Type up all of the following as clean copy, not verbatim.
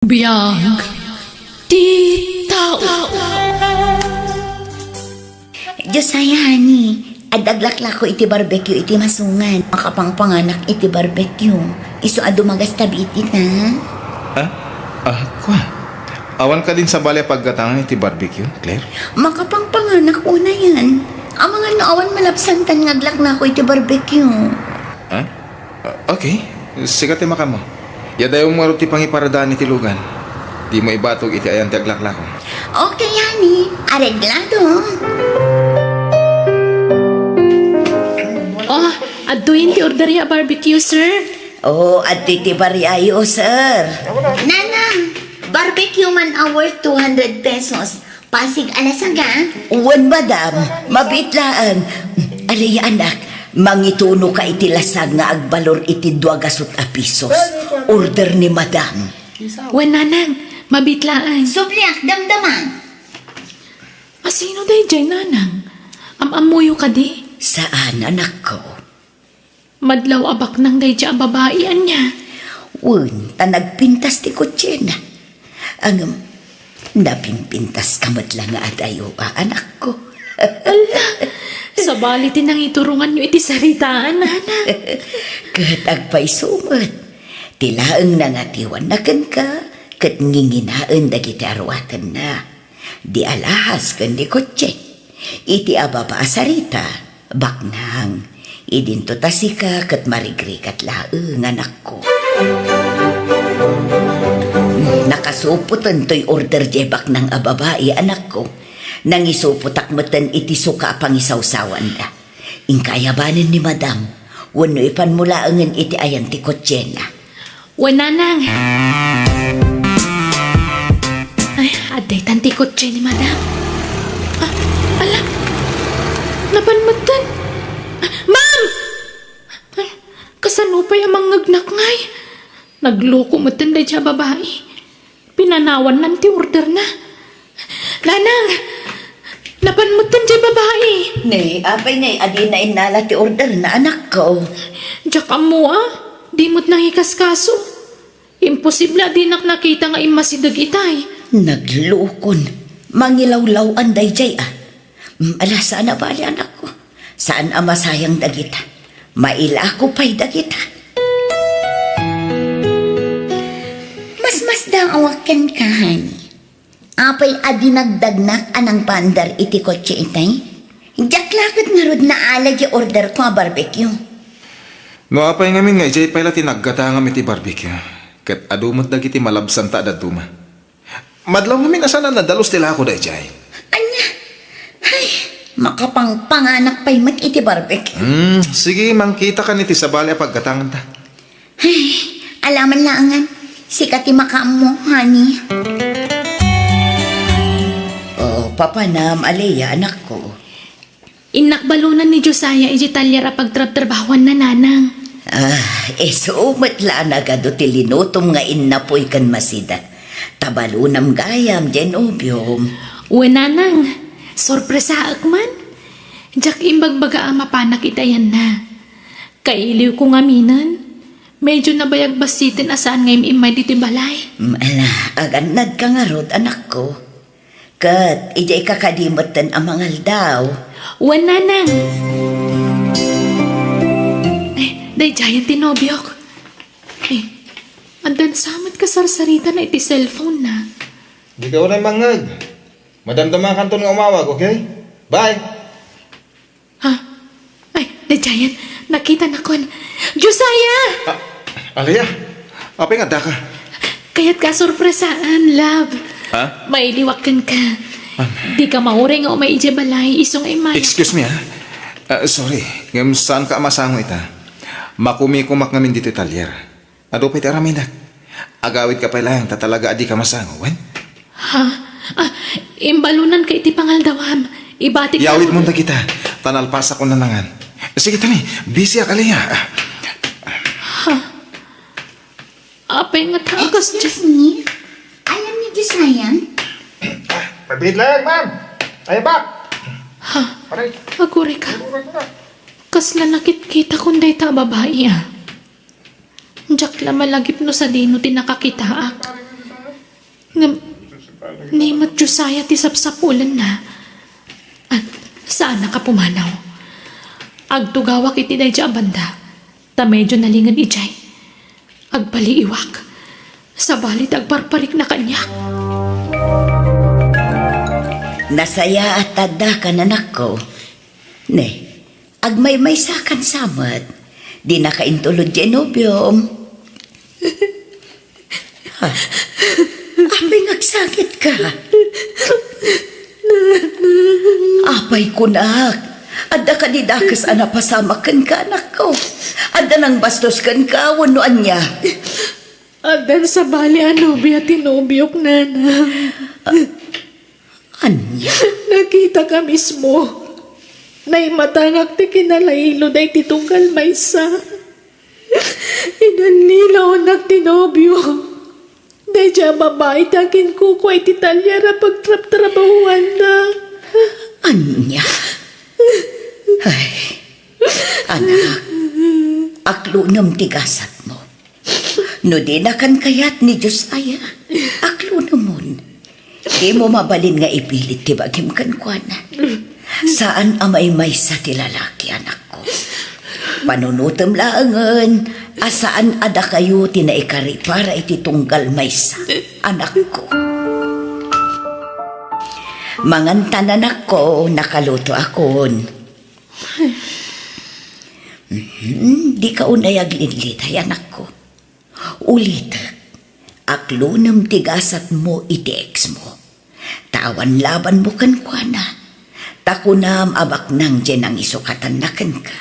Biyag di tao. Diyos saya, honey. Adaglak ko iti barbecue iti masungan. Makapangpanganak iti barbecue. Iso adumagas tabi iti na. Kwa? Awan ka din sa balay pagkatangan iti barbecue, Claire? Makapangpanganak una yan. Ang mga naawan malapsantan ngaglak na ko iti barbecue. Okay. Sigate maka mo. Yadayong mo ti pangiparadaan iti lugan. Di mo ibatog iti ayan ti aglaklako. Okay, honey. Areglado. Oh, aduin ti order ya barbecue, sir. Oh, at iti bariayo, sir. Nanang, barbecue man hour 200 pesos. Pasig alasaga. Uwan, madam. Mabitlaan. Alay, anak. Mangituno ka iti lasag nga agbalor iti 2 pisos. Order ni madam. Wen nanang, mabitlaan. Subliak, damdaman. Asino day jay nanang? Amamuyo ka di? Saan, anak ko? Madlaw abak nang day jay babaian niya. Un, nagpintas ti kutsena. Ang napimpintas kamat lang nga adayo, anak ko. Sa balitin nang iturungan niyo iti saritaan, nanang. Katagpay sumat. Tilaang nangatiwan na ka, kat nginginaan dagiti arwatan na. Di alahas kan di kotse. Iti ababa sarita, baknang. Idinto tasika kat marigrikat laeng anak ko. Nakasuputan to'y order jebak ng ababae anak ko. Nangisuputak matan iti suka pangisawsawan da. Ingkayabanan ni madam, wano ipanmulaangan iti ayan ti kotsena. Wen nanang. Ay, aday tanti kotse ni madam. Ala, napanmatan. Ma'am! Ay, kasanupay ang mangagnak ngay. Nagloko matan day siya babae. Pinanawan nanti order na. Nanang, napanmutan siya babae. Nay, apay ngay, adi na inala ti order na anak ko. Diyak mo di mo't nang ikaskaso. Imposible di nakita nga imasidag itay. Naglukon. Mangilawlaw anday jay Ala, saan na bali anak ko? Saan ang masayang dagita? Maila ko pa'y dagita. Mas daw awakan ka, honey. Apay adi nagdagnak anang pandar iti kotse itay? Jaklakot nga rod na alag yung order ko barbecue. No apay ngamin nga ijay pala tinaggatangam iti barbecue. Kat adumot dagiti malabsan ta daduma. Madlaw ngamin asana nadalos tila ako da ijay. Anya? Ay, makapangpanganak pa'y mat iti barbecue. Sige, mangkita ka niti sa balay pagkatangan ta. Ay, alaman laangan. Sikati makaam mo, honey. Oh, papanam, Alea, anak ko. Inakbalunan ni Josiah ijitalyar a pagtrab-trabawan na nanang. Sumat laan agad ti linutom nga innapoy kan masida. Tabalunam gayam, Genobium. Uwe nanang, sorpresa akman. Diyak imbagbaga ang mapanak itayan na. Kailiw ko nga minan. Medyo nabayag basitin asaan ngayong imay dito balay. Ala, aganad ka nga rod, anak ko. Kat, ijay kakadimatan ang mangal daw. Uwe nanang. Day giant tinobyok. Andan samat ka sarsarita na iti cellphone na. Di ka unay mangag. Madamdaman kanton nga umawag, okay? Bye! Ha? Ay, day giant, nakita na kon. Josiah! Alea, apay nga da ka? Kaya't ka sorpresaan, love. Ha? Mailiwakan ka. Di ka maure nga umay ije balay, isong imay. Excuse me sorry, ngam saan ka amasango ita? Makumikumak ngamin dito talyer. Ado pa'y araminak. Agawid ka pa lang, tatalaga adi ka masango, wen? Ha? Imbalunan ka iti pangaldawam. Ibatik ka. Yawid mo na kita, tanalpasa ko na nangan. Sige tani, busy ak Alea. Apay nga takas dyan. Ni, alam ni Josiah? Pabit lang, ma'am. Ay, bak. Ha? Aguri ka. Kasla nakit-kita kunday ta babae Diyak la malagip no sa dino tinakakitaak. Ngam, nimot Josiah ti sapsapulan na. At saan na ka pumanaw? Agtugawak iti day dya banda. Ta medyo nalingan ijay. Agpaliiwak. Sa balit agparparik na kanya. Nasaya at tada ka nanak ko. Ne, agmay-may sakan samad. Di nakaintulod genobium. Ha? Apay nagsakit ka. Apay kunak. Adda ka di dakas anapasamakan ka anak ko. Adda nang bastos kan ka wanuan niya. Adan sa bali anobi at tinubiok na na. Anya? Nakita ka mismo. Naimatangak ti kinalailo day titunggal maysa. Inanlilaw nak tinobyo. Day dya babae takin kuko ay titalyara pagtrap-trabahuan na. Anya? Ay, anak, aklunam tigasat mo. No di na kan kayat ni Josiah, aklunamon. Di mo mabalin nga ipilit ti bagim kan kuana. Saan amay may sa ti lalaki anak ko? Panunutom laangan, asaan ada kayo tinaikari para iti tunggal maysa, anak ko. Mangantanan ako, nakaluto akon. Di ka unayag linlitay, anak ko. Ulit, aklunam tigasat mo iti ex mo. Tawan laban mo kan kuana. Takunam abak nang dyan ang isukatan na kan ka.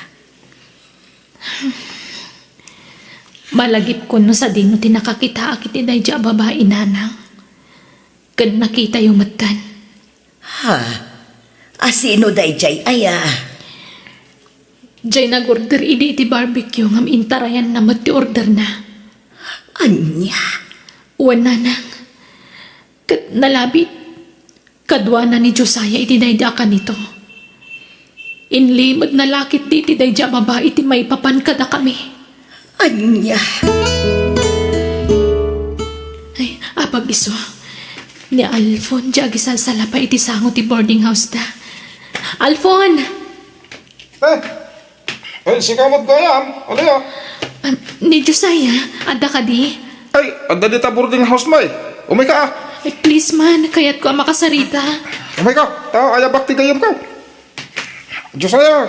Malagip ko no sa dino tinakakita akit iday dya babae nanang. Kan nakita yung matan. Ha? Asino day jay aya? Diyay nag-order idi iti barbecue ngam intarayan na mati order na. Anya? Uwan nanang. Kat nalabit. Kadwa na ni Josiah iti dayda ka nito. Inlimod na lakit di iti dayda babae iti may papan kada kami. Anya? Ay, apag iso. Ni Alfon, di agisal sala pa iti sango ti boarding house da. Alfon! Sikamot gayam. Alaya. Ni Josiah, ada ka di? Ay, adda dita boarding house may. Umay ka ah. Ay, please man, kaya't ko ang makasarita. Umay ka. Tao, ayabak ti gayam ka. Josiah,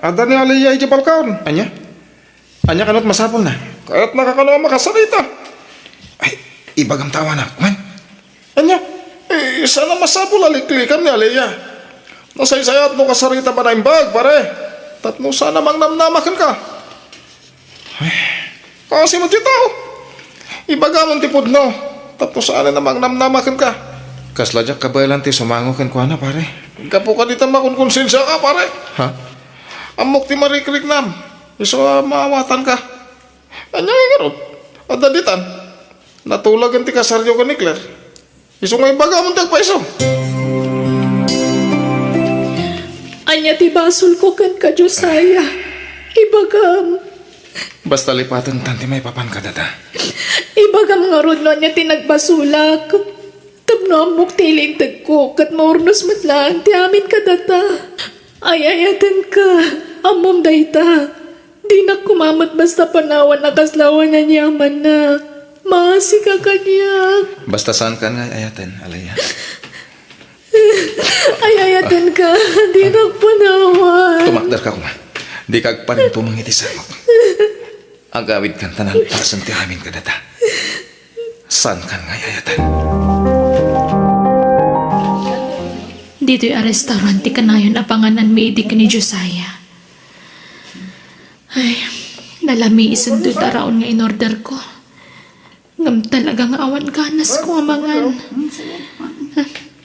adda ni Alaya iti balkaon. Anya? Anya kanot masapol na. Kaya't nakakano ang makasalita. Ay, ibagam tawa na. Man. Anya? Sana masapol aliklikan ni Alaya. Nasaysayat mo kasarita ba na imbag, pare? Tatno sana mang namnamakan ka. Ay, kasi mo dito. Ibagamon tipod no. Tatno sana namang namnamakan ka. Kasladyak kabaylan ti sumango kan kuana, pare. Kapo ka dito makunkonsensya ka, pare. Ha? Amok ti marikrik nam. Iso maawatan ka. Anya nga ron. Adaditan. Natulagan ti kasaryo ka ni Claire. Iso nga ibagamon ti agpaiso. Anya ti basol ko kan ka, Josiah. Ibagam. Basta lipatan tanti may papan ka dada. Ibagam nga ron no niya tinagbasulak. Tapno amok tilintag ko kat maurnos matlaan ti amin ka data. Ayayatan ka. Amom dayta. Di na kumamat basta panawan nakaslawan na niyaman na. Maasi ka kanya. Basta saan ka nga ayaten, Alaya. Ayayatan ka. Di na panawan. Tumakdar ka kuma. Di kagpanin pumangiti sa mo. Agawid kan tanan pasan ti amin ka data. Saan ka nga ayatan? Dito'y a restaurant ti kanayon apanganan mi idi ka ni Josiah. Ay, nalami isang dudaraon nga in-order ko. Ngam talagang awan ganas ko amangan.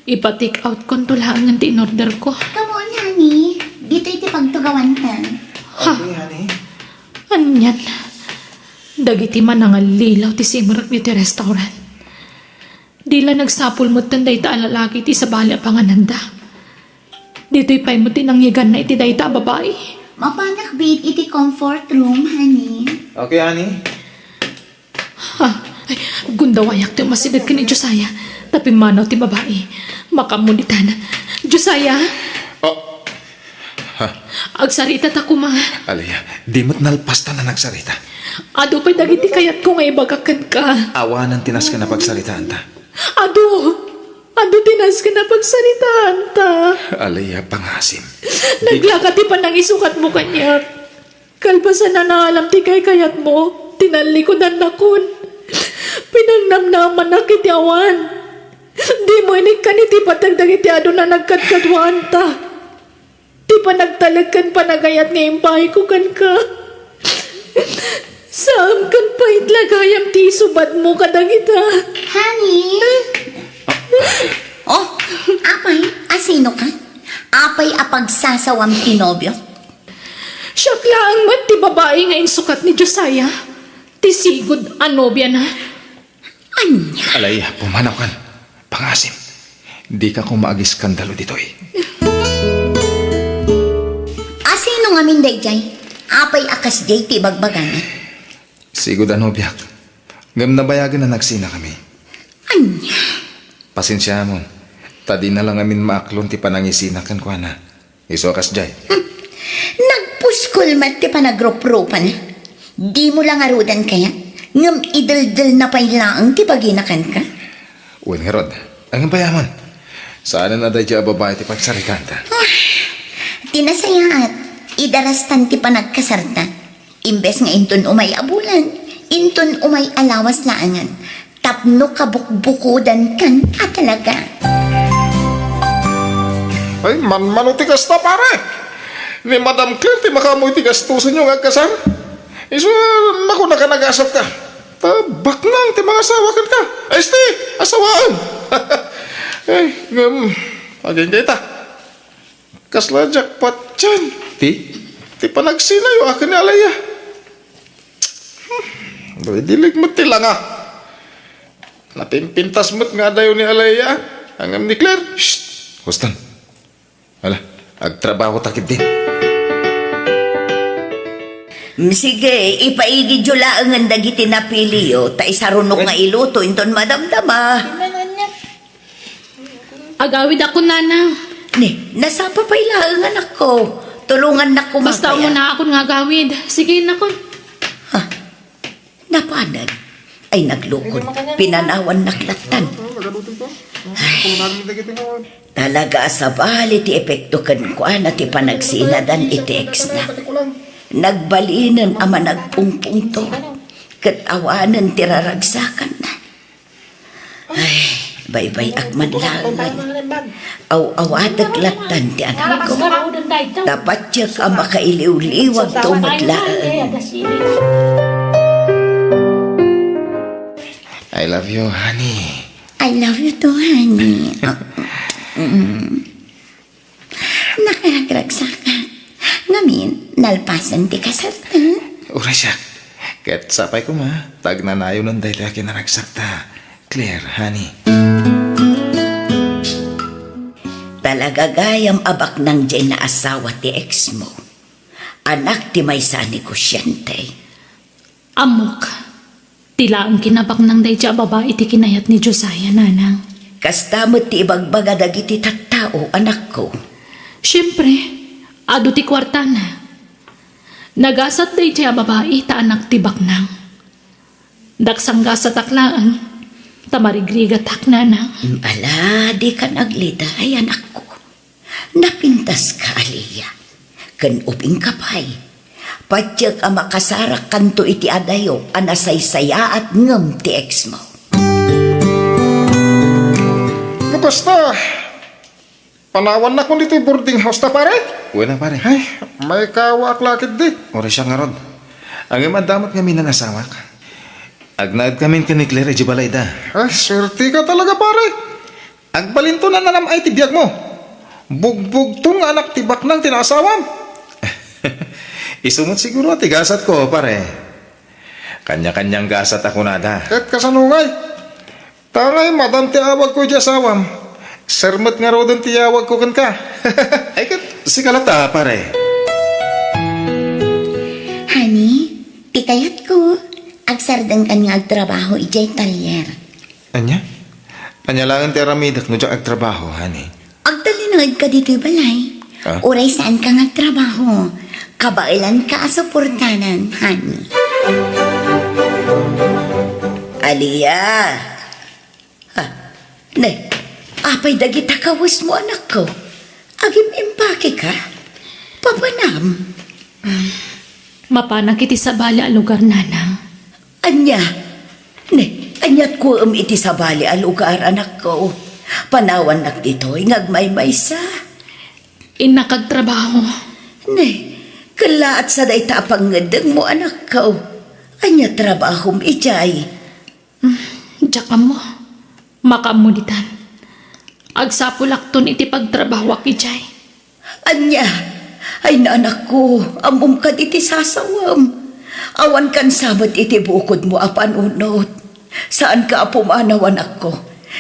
Ipa-take out ko tulangan ti in-order ko. Come on, honey. Dito iti pagtugawan ta. Ha? Anyan. Dagiti man nga lilaw ti simrak dito restaurant. Di la nagsapul mo tanday ta alalaki ti sa bali pangananda. Dito'y pay mo tinangyagan na iti day ta babae. Mapanak bit iti comfort room, honey. Okay, honey. Ha? Ay, dawayak ti masidag ka ni Josiah. Tapi manaw ti babae. Makamunitan. Josiah, Oh, agsarita ta kuma. Alaya, di mo't nalpasta na nagsarita. Ado pa'y dagiti kayat ko nga ibagakan ka. Awanan tinas ka na pagsaritaan ta. Ado tinas ka na pagsaritaan ta. Alaya, pangasim. Naglakati pa nang isukat mo kanya. Kalbasan na naalam ti kay kayat mo. Tinalikodan na kun. Pinangnamnaman na kitiawan. Di mo inig ka ni ti patagdag iti ado na nagkadkadwan ta. Di pa nagtalagkan pa nagayat nga impahay ko kan ka. Saan kan pa itlagayam ti subad mo kadagita. Honey? Oh, Apay? Asino ka? Apay apagsasawam tinobyo? Siya lang man ti babae nga insukat ni Josiah. Ti sigod anobya na. Anya? Alaya, pumanaw kan. Pangasim. Di ka kumaagi skandalo dito eh. Asino nga minday jay? Apay akas jay ti bagbagana? Sigod ano biyak. Ngam nabayagan na nagsina kami. Anya? Pasensya mo. Tadi na lang amin maaklon ti panangisinakan ko na. Iso akas jay. Nagpuskol mat ti panagropro-ropa na. Di mo lang arudan kaya? Ngam idaldal na pailaang ti paginakan ka? Uwan nga Rod, ang bayaman. Saan na dadya babae ti pagsaritan ta? Tinasaya at idarastan ti panagkasarta. Imbes nga inton umay abulan, inton umay alawas laangan. Tapno kabukbukudan kan at talaga. Ay, man tigas na pare. Ni Madam Claire, ti makamoy tigas tusan yung agkasal. Iso, naku, nakanagasap ka. Tabak nang, ti mga asawakan ka. Ay, sti, asawaan. Ay, aging kita. Kasla jackpot dyan. Ti panagsinayo akin ni Alaya. Dilig mo tila nga. Napimpintas mo't nga dayo ni Alaya. Hanggang ni Claire. Shh! Hustan. Hala, agtrabaho takip din. Sige, ipaigi jula ang dagiti napili yo. Ta isarunok nga iluto, inton madamdama. Agawid ako nanang. Ni, nasapa pa ilang anak ko. Tulungan na ko Basta mo na ako nga gawid. Sige na ko. Ha? Napanan. Ay, naglukod. Pinanawan naklatan. Talaga sa bali ti epekto kan ko na ti panagsinadan iti ex na. Nagbalinan ama nagpungpung to. Katawanan ti raragsakan na. Ay, baybay akman langan. Aw-awadag latan ti anak ko. Dapat siya ka makailiw-liwag tumadlaan. I love you, honey. I love you too, honey. Nakagragsa ka. Ngamin, nalpasan ti kasarta. Ura siya. Kat sapay ko ma. Tagnanayo ng dahil akin naragsakta. Claire, honey. Talaga gayam abak ng dyan na asawa ti ex mo. Anak ti may sani ko siyente. Amok. Tila ang kinabak ng dayja babae ti kinayat ni Josiah, nanang. Kastamot ti ibagbaga dagiti tattao, anak ko. Siyempre, ado ti kwarta na. Nagasat dayja babae ta anak ti baknang. Daksang gasat aklaan, tamarigrigat ak nanang. Ala, di ka nagliday, anak ko. Napintas ka, Aliyah. Kan uping kapay. Patyag ang makasarak kanto iti adayo, anasaysaya at ngam ti ex mo. Basta, panawan na ko dito boarding house na pare. Uy na pare. Ay, may kawak lakit di. Ora siya nga Rod. Ang imadamot kami na nasawak. Agnaad kami ka ni Claire Jibalay da. Ay, swerte ka talaga pare. Agbalinto na nanam ay tibiyag mo. Bugbog tong anak tibak ng tinasawam. Isumot siguro at igasat ko pare. Kanya-kanyang gasat ako na da. Kat kasanungay. Tangay, madam ti awag ko di asawam. Sermet nga rodon ti awag ko kan ka. Ay kat si kalata pare. Honey, pikayat ko. Agsardang kan nga agtrabaho ijay talyer. Anya? Anya lang ang teramidak no dyan agtrabaho, hani. Agdalinod ka dito balay. Ah? Uray saan ka nga trabaho? Kabailan ka suportanan, honey. Aliyah. Ne, apay dagita kawas mo anak ko. Agim impake ka. Papanam. Mapanak iti sa bali a lugar, nanang. Anya. Ne, anyat ko iti sa bali al lugar anak ko. Panawan nak dito, ingagmay-may sa. Inakagtrabaho. Ne, kalaat sa dayta pangadang mo anak ko. Anya trabahom ijay. Diyaka mo. Makamuditan. Agsapulakton iti pagtrabaho kijay. Anya, ay naanak ko, amom ka iti sasawam. Awan kan sabat iti bukod mo apanunot. Saan ka apumanaw anak ko?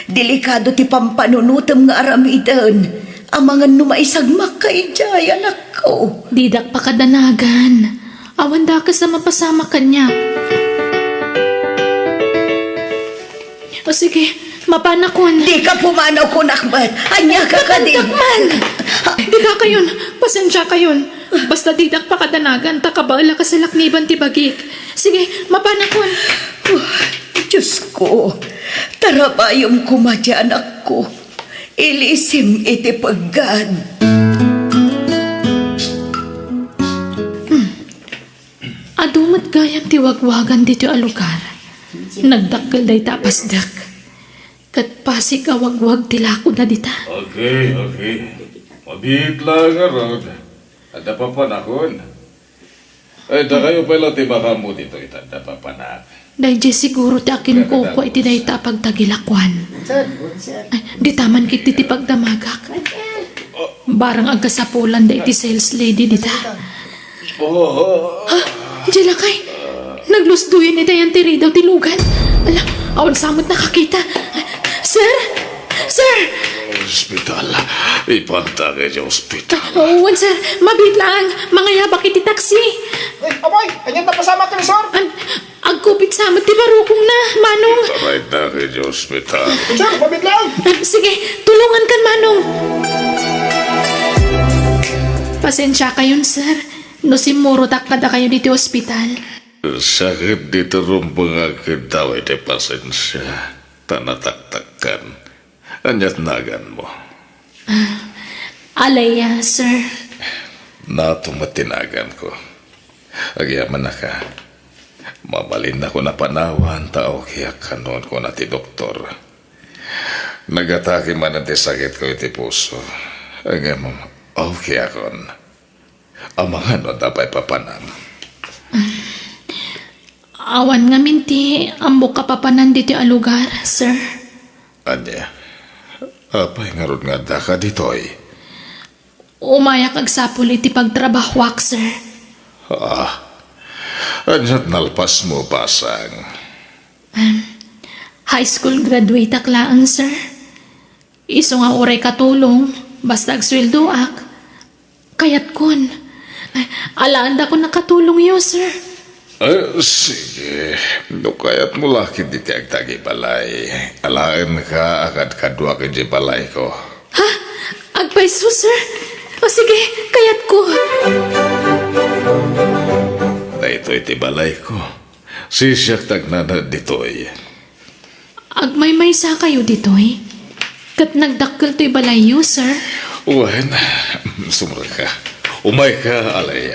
Delikado ti pampanunutam nga aramidan. Amangan numaisagmak ka ijay anak ko. Didak pakadanagan. Awan da ka sa mapasama kanya. O sige, mapanakon. Di ka pumanaw ko nakmat. Anya ka ka din. Takman! Di ka kayon. Pasensya kayon. Basta didak pakadanagan, takabala ka sa lakniban ti bagik. Sige, mapanakon. Diyos ko, tarabayong kumadya anak ko. Ilisim iti paggad. Adumat gayam ti wagwagan dito a lugar. Nagdakkel day tapasdak. Kat pasig awagwag tilako na dita. Okay. Mabit lang nga rod. Ada pa panahon. Ay, da kayo pala ti baka mo dito itanda pa panak. Dahil siguro ti akin ko iti day pagtagilakwan. Ay, di taman kit ti pagdamagak. Barang agkasapulan day ti sales lady dita. Ha? Diyan kay. Naglusduyan ita yan tiri daw tilugan. Ala, awan samot nakakita. Sir? Sir? Hospital. Ipanta kayo sa hospital. Oo, sir. Mabit lang. Mga yabak iti taxi. Ay, abay, anyat na pasama ka ni Sir. Agkupit samot ti barukong na, Manong. Taray na kayo sa hospital. Sir, pabit lang. Sige, tulungan kan, Manong. Pasensya kayon, sir. No simuro takada kayo dito ospital. Sakit dito rin pangakit daw iti pasensya. Tanataktakan. Anyat nagan mo. Alaya, sir. Natumatinagan ko. Agyaman na ka. Mabalin na ko na panawan tao kaya kanon ko na ti doktor. Nagatake man ang sakit ko iti puso. Agyaman, okay akon. Amangan o dapat papanam. Awan nga minti, ambok kapapanan dito a lugar, sir. Anya, apay nga ron nga da ka ditoy. Umayak agsapul iti pagtrabahwak, sir. Anyat nalpas mo pasang. High school graduate aklaan, sir. Iso nga oray katulong, basta agsweldoak. Kayat kun. Alaanda ko nakatulong yo, sir. Sige, nukayat mo laki di tiag tagi balay. Alaan ka akad kadwa ka di balay ko. Ha? Agpaiso, sir? O sige, kayat ko. Na ito iti balay ko. Sisyak tagnana ditoy. Agmay-may sa kayo ditoy. Kat nagdakkel to'y balayo, sir. Uwan, sumra ka. Umay ka, alay.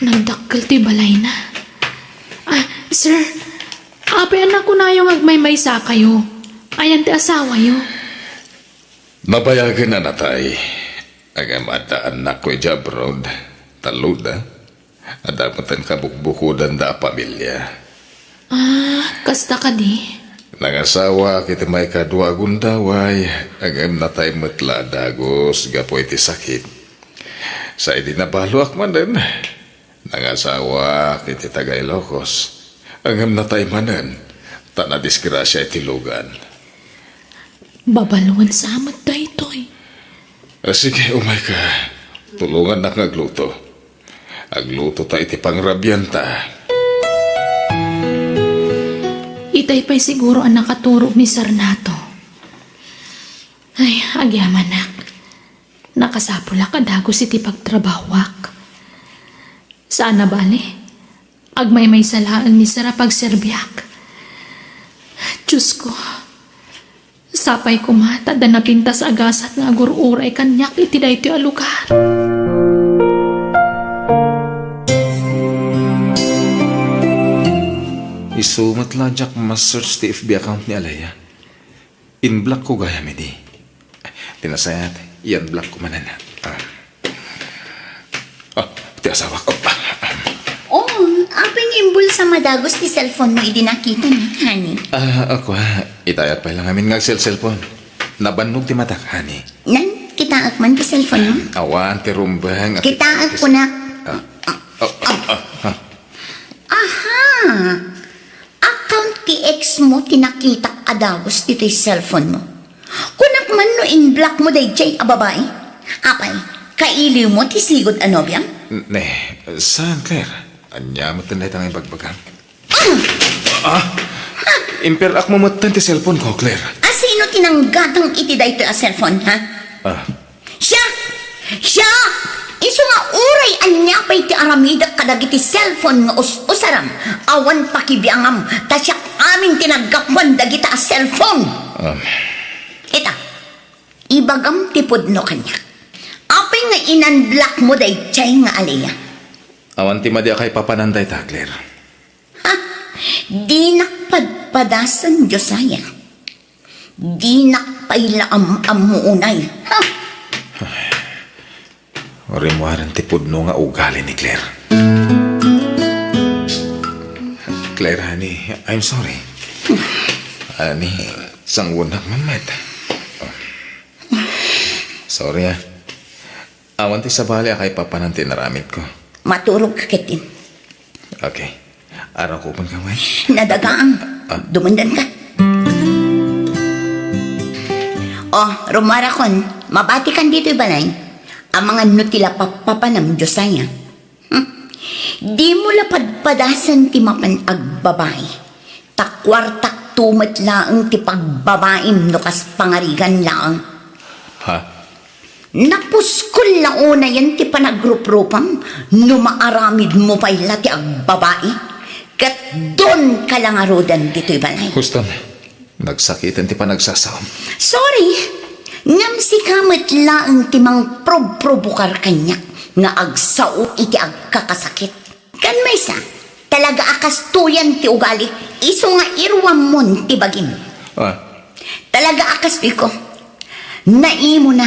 Nagdakkel to'y balay na. Sir, api anak ko na yung agmay-may sa kayo. Ayan ti asawa yo. Nabayagan na natay. Agamata anak ko jabrod. Taluda. Adamatan kabukbukudan da pamilya. Kasta ka di. Nangasawa kita may kadwa gundaway. Agam natay metla dagos gapoy ti sakit. Sa idi nabaluak man din. Nangasawa kita tagay lokos. Agam natay manan. Ta na disgrasya iti lugan. Babaluan sa amat da ito'y. Sige, umay ka. Tulungan na kagluto. Agluto ta iti pangrabyan ta. Itay pa'y siguro ang nakaturog ni Sarnato. Ay, agyaman nak. Nakasapula kadago si ti pagtrabahwak. Saan na bali? Agmay may salaan ni Sara pagserbiak. Diyos ko, sapay ko mata da napintas agasat nga agururay kanyak iti dayto a lugar. Isumat lang jak mas-search ti FB account ni Alaya. In-block ko gaya mi di. Tinasayat, yan block ko manan. Ti asawa ko. Oh, aping imbul sa madagos ti cellphone mo idinakita ni, honey. Ako itayat pa lang amin nga cellphone. Nabannog ti mata, honey. Nan, kita akman ti cellphone mo. Awan, ti rumbang. Kita ako na. Aha! Account ti ex mo tinakita adagos ti cellphone mo. Kunak man no in-block mo day jay a babae. Apay, kailiw mo ti sigod anobyang? Ne, saan, Claire? Anya mo tanay tangay bagbagang. Imperak mo matan ti cellphone ko, Claire. Asino tinanggatang iti dayto a cellphone, ha? Siya! Siya! Iso nga uray anya pa'y ti aramida kadagiti cellphone nga usaram. Awan pakibiangam, tasyak aming tinaggapuan dagita a cellphone. Ita, ibagam tipod no kanya. Apay nga inan-block mo day chay nga alaya. Awan ti madya kay papananday ta, Claire. Ha? Di nakpadpadasan Diyosaya. Di nakpailaam amuunay. Ha? Orimuaran ti pudno nga ugali ni Claire. Claire, honey, I'm sorry. Honey, sangwunak mamat. Sorry, Awan ti sabali kay papananti naramit ko. Maturog ka kitin. Okay. Araw ko pang kamay. Nadagaang. Dumandan ka. Oh, rumarakon. Mabati kan dito'y balay. Ang mga nutila papanam Diyosaya. Di mo lapadpadasan ti mapan agbabae. Takwartak tumat laang ti pagbabaim no kas pangarigan laang. Ha? Napuskol na una yan ti panagrup-rupam no maaramid mo pa ila ti agbabae. Kat doon ka lang arodan dito'y balay. Huston, nagsakitan ti panagsasawam. Sorry. Ngam si kamat laang timang prob-probukar kanya nga agsao iti agkakasakit. Kan may sa, talaga akas tuyan ti ugali, iso nga irwam mon ti bagim. Talaga akas ko, naimo na,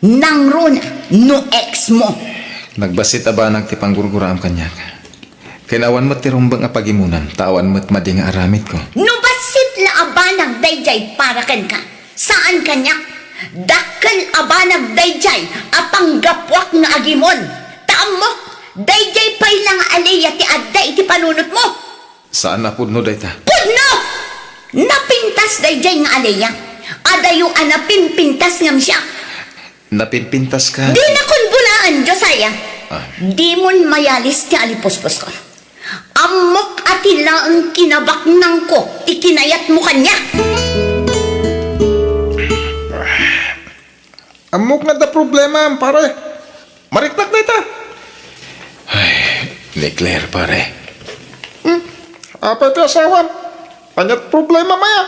nangro na, no ex mo. Nagbasit abanag ti panggurguraam kanyak. Kinawan mo't ti rumbang apagimunan, tawan mo't madi nga aramid ko. No basit la abanag dayjay para kan ka. Saan kanyak? Dakkel abanag dayjay apanggapwak nga agimon. Taam mo, dayjay pay lang aliya ti adda iti panunot mo. Saan na pudno dayta? Pudno! Napintas dayjay nga aliya. Adayo anapinpintas ngam siya. Napimpintas ka? Di na kun bulaan, Josaya. Di mon mayalis ti alipuspos ko. Amok atila ang kinabaknang ko ti kinayat mo kanya. Amok na da problema, pare. Mariknak na ita. Ay, ni Claire, pare. Apa ito asawan? Anyat problema maya.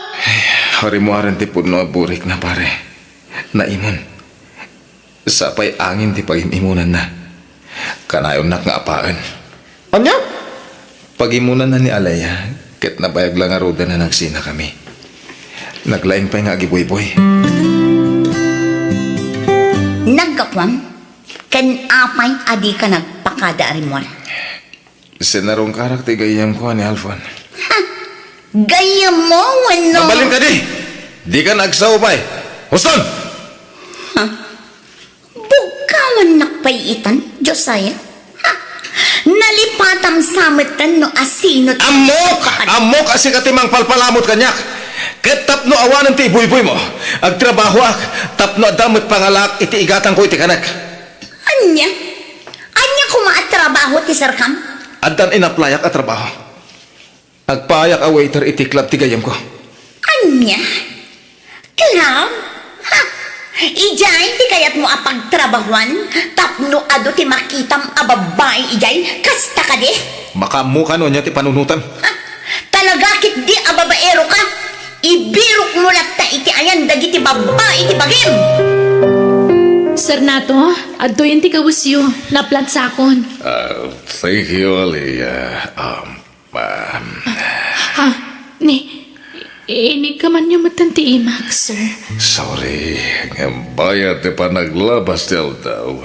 Harimuaran ti pudno burik na, pare. Naimon. Sapay angin ti pagimunan na. Kanayon nak nga apaan. Anya? Pagimunan na ni Alaya, ket nabayag lang aruda na nagsina kami. Naglaing pa nga agiboy-boy. Nagkapwang, kan apay adi ka nagpakada arimon. Sinarong karakter gayam ko ni Alfon. Gaya mo, wano? Mabalin ka di! Di ka nagsaupay! Huston! Bukawan nakpayitan, Josaya. Nalipatam samatan no asinot. Amok! Amok asi katimang palpalamot kanyak! Ket tapno awanan ti ibuy-buy mo. Agtrabaho ak, tapno adamot pangalak iti igatan ko iti kanak. Anya? Anya kumaatrabaho ti sarkam? Adan inaplayak at trabaho. Agpayak a waiter iti club ti gayam ko. Anya? Club? Ha? Ijay, di kayat mo apagtrabahuan? Tapno ado ti makitam a babae ijay? Kasta ka di? Makamuka no niya ti panunutan. Ha? Talaga kit di a babaero ka? Ibirok mo latta iti ayan dagiti babae iti bagim! Sir Nato, adto yun ti kawusyo, naplat sakon. Thank you, Aliyah. Ha? Inig ka man yung matanti Max, sir. Sorry, ng bayad ti pa naglabas del daw.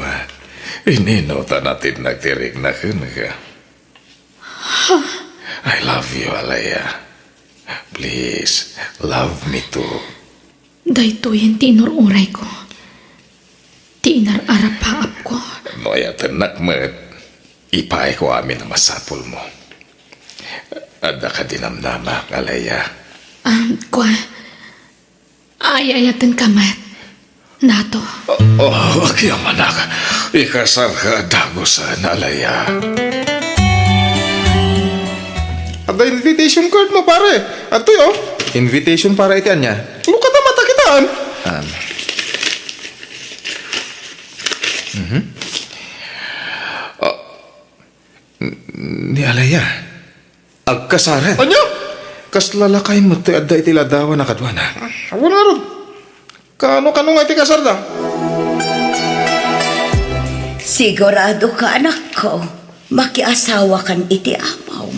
Ininota natin nagtirig na ka. I love you, Aliyah. Please, love me too. Dahito yan ti inururay ko. Ti inararapaap ko. Noya tenak met, ipay ko amin ang masapol mo. Ada ka dinamnama, Aliyah. Kwa, ayayatan kamat. Nato. Oh, kaya manak, ikasar ka dagosan, Aliyah. Ada invitation card mo, pare. Ato yo. Invitation para iti anya. Luka ta mata kitaan. Ni Alaya. Agkasaran. Anya? Kas lalakay mo ti adda iti ladawa na kadwana. Wala ron. Kano nga iti kasar da? Sigurado ka, anak ko. Makiasawa kan iti amaw.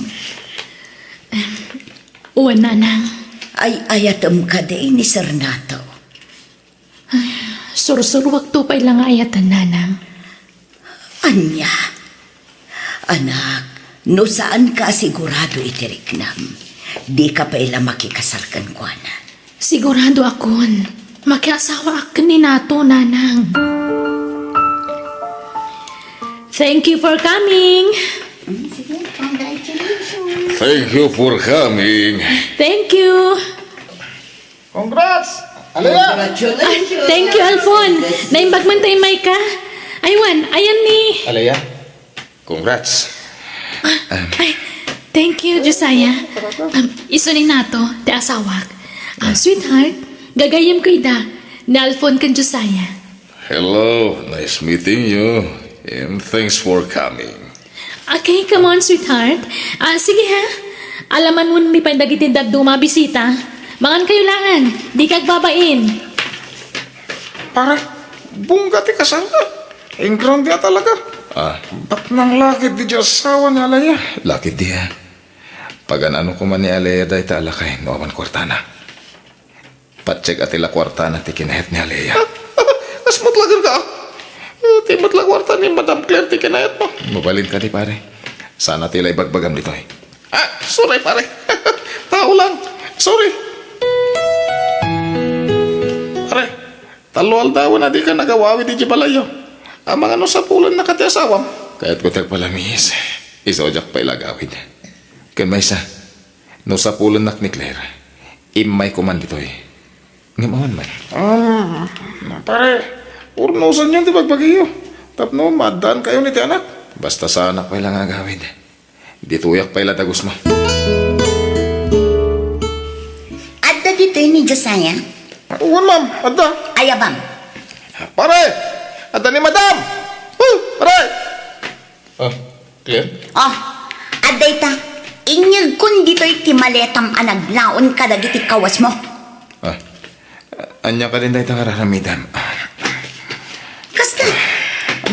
Uwan nanang. Ay ayatom ka din ni Sir Nato. Sursurwag to pa ilang ayatan nanang. Anya, anak, no saan ka sigurado itiriknam? Di ka pa ila makikasarkan ko na. Sigurado akon. Makiasawa akin ni Nato, nanang. Thank you for coming. Sige, congratulations. Thank you for coming. Thank you. Congrats! Alaya! Thank you, Alfon. Naimbagman tayo, Maika. Aywan, ayan ni. Alaya. Congrats. Ay, thank you, Josiah. Iso ni Nato, ti asawak. Sweetheart, gagayam ko ida. Na Alfon kan Josiah. Hello, nice meeting you. And thanks for coming. Okay, come on, sweetheart. Sige ha. Alaman mo mi pa dagitid dumabisita. Mangan kayo langan. Di kag babain. Pare, bungga ti kasar da. Ang grande talaga. Ba't nang lakit di asawa ni Alaya? Lakit dia. Pag ano ko man ni Alaya dahi ta alakay, no aman kwartana. Patsek atila kwartana ti kinahet ni Alaya. Kasmat lagar ka. Ti matlagwarta ni Madam Claire ti kinayat mo. Mabalin ka di pare. Sana tila ibagbagam dito eh. Sorry pare. Tao lang. Sorry. Pare, taloal daw na di ka nagawawi di jibalayo. Ang mga no sa pulan na kati asawam. Kaya't ko tagpalamis. Isojak pa ilagawid. Kan may isa. No sa pulan nak ni Claire. Imay ko man dito eh. Ngamawan man. Pare, urnosan yan di bagbagiyo. Tapno, madaan kayo ni ti anak. Basta sa anak pa ilang agawid. Dituyak pa ilatagos mo. Adda dito ni Josiah. Uwan ma'am, adda. Ayabang. Pare, adda ni madam. Pare. Claire? Oh, adday ta. Inyag kun dito'y timaletam anaglaon kadagiti kawas mo. Anya ka din dahi tangararamidan. Kasta,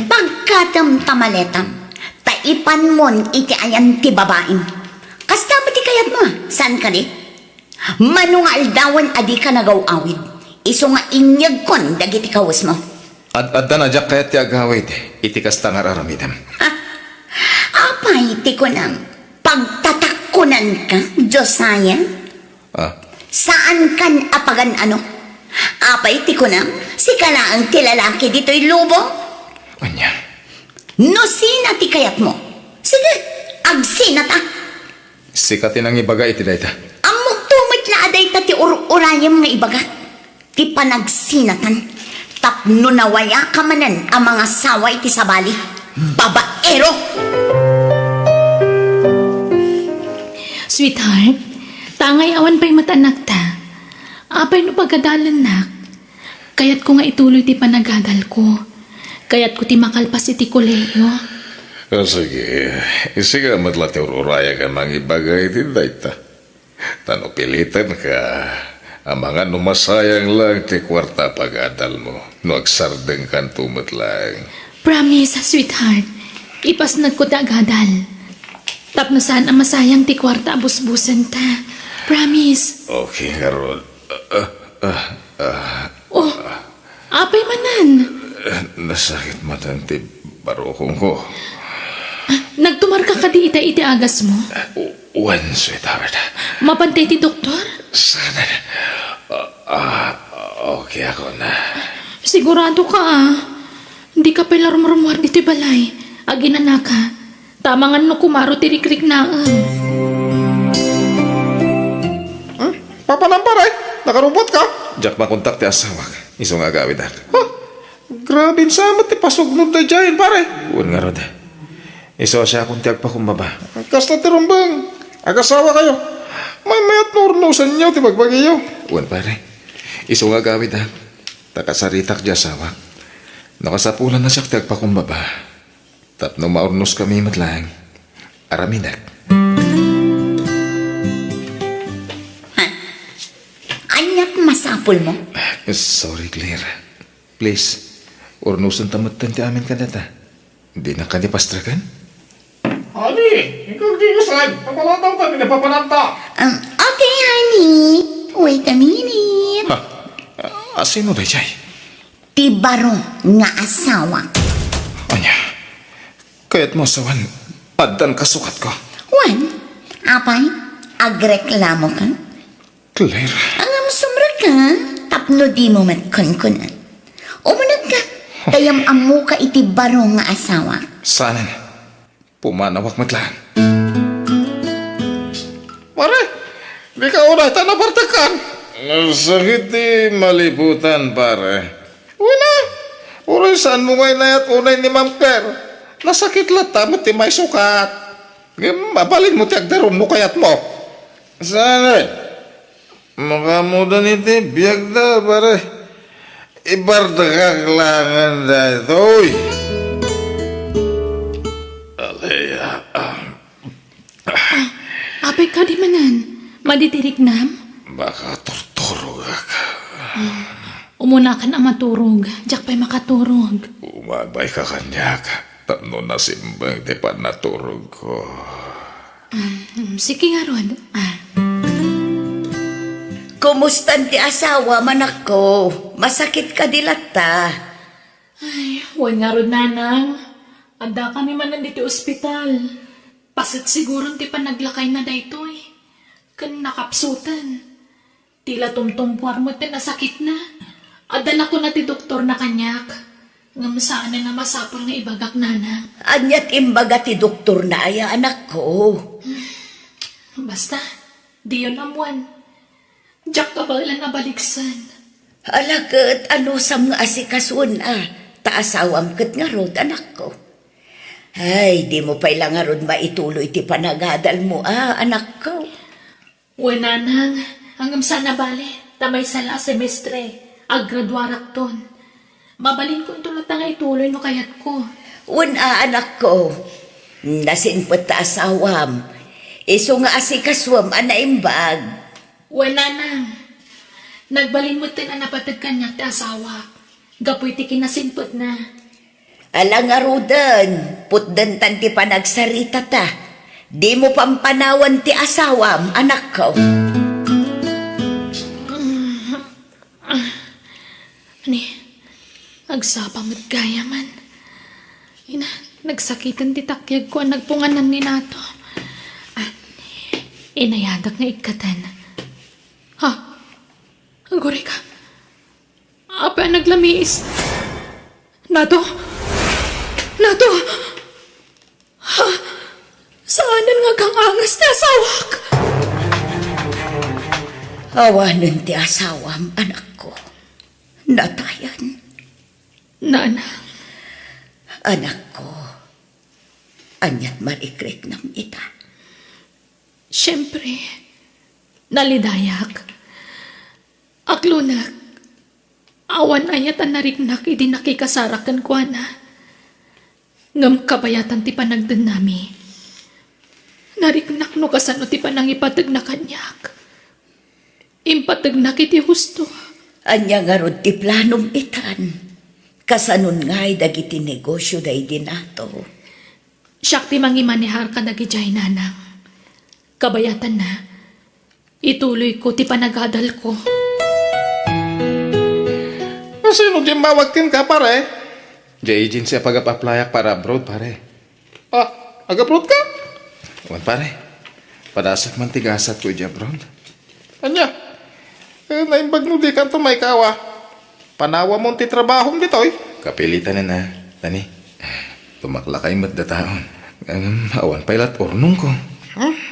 bagkatam tamaletam, taipan mon iti ayan ti babain. Kasta ba ti kayat mo? San ka di? Manungal dawan adi ka nagaw-awid. Iso nga inyag kon dagiti kawas mo. Adda na jak kayat ti agawid. Itikas tangararamidan. Apay ti ko nang pagtatakunan ka, Josiah? Saan kan apagan ano? Apay ti ko nang si kalaang ti lalaki dito'y lubo? Anya? No sina ti kayat mo? Sige, agsinat ah. Sikatin ang ibaga iti dahi ta. Ang mugtumit na aday ta ti urayam nga ibaga. Ti panagsinatan. Tapno nawaya ka manan ang mga saway ti sabali. Sweetheart, tangay awan pa'y matanak ta. Apay no pagkadalan nak. Kaya't ko nga ituloy ti panagadal ko. Kaya't ko ti makalpas iti koleyo. Sige, isiga matla ti ururaya ka mga ibagay ti dayta. Tano pilitan ka. Ang mga numasayang lang ti kwarta pag-adal mo. No agsardeng kan tumat lang. Promise, sweetheart. Ipasnag ko ti agadal. Tapno saan ang masayang ti kwarta abusbusan ta. Promise. Okay, Harold. Oh, apay manan. Nasakit matan ti barokong ko. Nagtumar ka kadi iti agas mo. One, sweetheart. Mapantay ti doktor? Sana. Okay ako na. Sigurado ka Hindi ka pala rumrumwar dito balay. Aginana ka. Tamangan no kumaro ti rikrik na Papa Nampare, nakarubot ka? Jak makontak ti asawak. Iso nga gawin na. Grabe sama ti pasugnod na dyan, pare. Uwan nga rod. Iso siya akong tiyag pa kumbaba. Kasta ti rumbang. Agasawa kayo. May mayat nurnusan niyo ti bagbagiyo. Uwan pare. Iso nga gawin na. Takasaritak di asawak. Nakasapulan na siya tiyag pa kumbaba. Tapno maurnos kami matlang. Araminak. Anyat masapol mo? Sorry, Claire. Please, urnusan tamatan ti amin ka data. Hindi na ka nipastrakan? Ani, ikaw di usan. Papalataw ka, hindi papananta. Okay, honey. Wait a minute. Asino na jay? Tibaro nga asawa. Anya, kaya't mo sawan, adan kasukat ko. Wan, apay, agreklamo ka? Claire, Ang sumra ka, tapno di mo matkunkunan. Umunag ka, kayam amo ka iti baro nga asawa. saanan? Pumanawak matlaan. Pare, di ka unay, tanabartakan. Sakit di maliputan, pare. Una, uray saan mo ngay na at unay ni Ma'am Claire. Nasakit lata mo ti may sukat. Mabalin mo ti agdaron mo kayat mo. Sana. Makamudan iti biyag da, pare. Ibarda kaklangan da ito, uy. Alaya, Apay ka di manan. Maditirik nam. baka tortoro ka. Umuna ka na maturog. Diyak pa'y makaturog. Umabay ka kanya ka. Tano na simbang di pa naturog ko. Sige nga, Rod. Kumustan ti asawa, manak ko? Masakit ka dilata. Ay, huwag nga, Rod, nanang. Anda kami manan dito ospital. Pasit siguro ti pa naglakay na daytoy. Kan nakapsutan. Tila tumtumpuar mo ti nasakit na. Adala ko na ti doktor na kanyak. Ngam saan na masapol nga ibagak nana. Anyat imbaga ti doktor na aya, anak ko. Basta, di yun amuan. Diyak ka ba ilan nabaliksan? Alagat, ano sam nga asikasun taasawam kat nga rod, anak ko. Ay, di mo pa ilang nga rod maituloy ti panagadal mo, anak ko. Wenanang, hanggang sana bale, tamay sala semestre, aggraduarak ton. Mabalin kong tulad nga ituloy no kayat ko. Anak ko, nasinpot ta asawam. Iso nga asikaswam, anaimbag. Wenanang, nagbalin mo tin napatag kanyak ti asawa. Gapoy ti kinasinpot na. Alang arudan, putdan tan ti panagsarita ta. Di mo pampanawan ti asawam, anak ko. Ani, agsapang at gaya man. Ina, nagsakitan ti takyag ko ang nagpunganan ni nato. Inayadak nga ikatan. Ha? Aguri ka. Apa naglamiis? Nato? Nato? Ha? Saanan nga kang angas na asawak? Awanan ti asawam, anak ko. Natayan. Nana, Anak ko, anyat marikrik nam ita. Siyempre, nalidayak. Aklunak, awan ayat ang nariknak idi nakikasarakan ko na. Ngam kabayatan ti panagdan nami. Nariknak no kasano ti panang ipatag na kanyak. Impatag na kiti husto. Anya nga rod ti planom itan. Kasanon nga'y dagiti negosyo day dinato. Siyak ti mangimanihar ka nagijay nanang. Kabayatan na, ituloy ko ti panagadal ko. Sino di mawagkin ka, pare? Di agency pag-aplayak para abroad, pare. Agaprot ka? Wan, pare. Padasak man tigasat ko di abroad. Anya? Naimbag mo di ka may kawa. Panawa mo ti trabahong ditoy. Kapilitan na. Tani, tumaklakay mat dataon. Awan pailat ornong ko.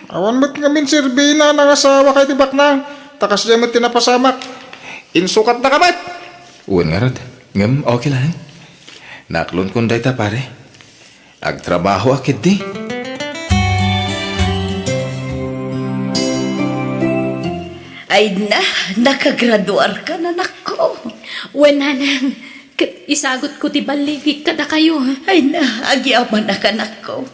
Awan mo't ngamin sirbina ng asawa kay tibak nang. Takas diya mo't tinapasamak. Insukat na kamat. Uwan nga rod. Ngam, okay lang. Naklon kong dayta, pare. Agtrabaho akit di. Ay na, nakagraduar ka na nako. Wen nanang, isagot ko ti baligik kada kayo. Ay na, agyaman na ka nako.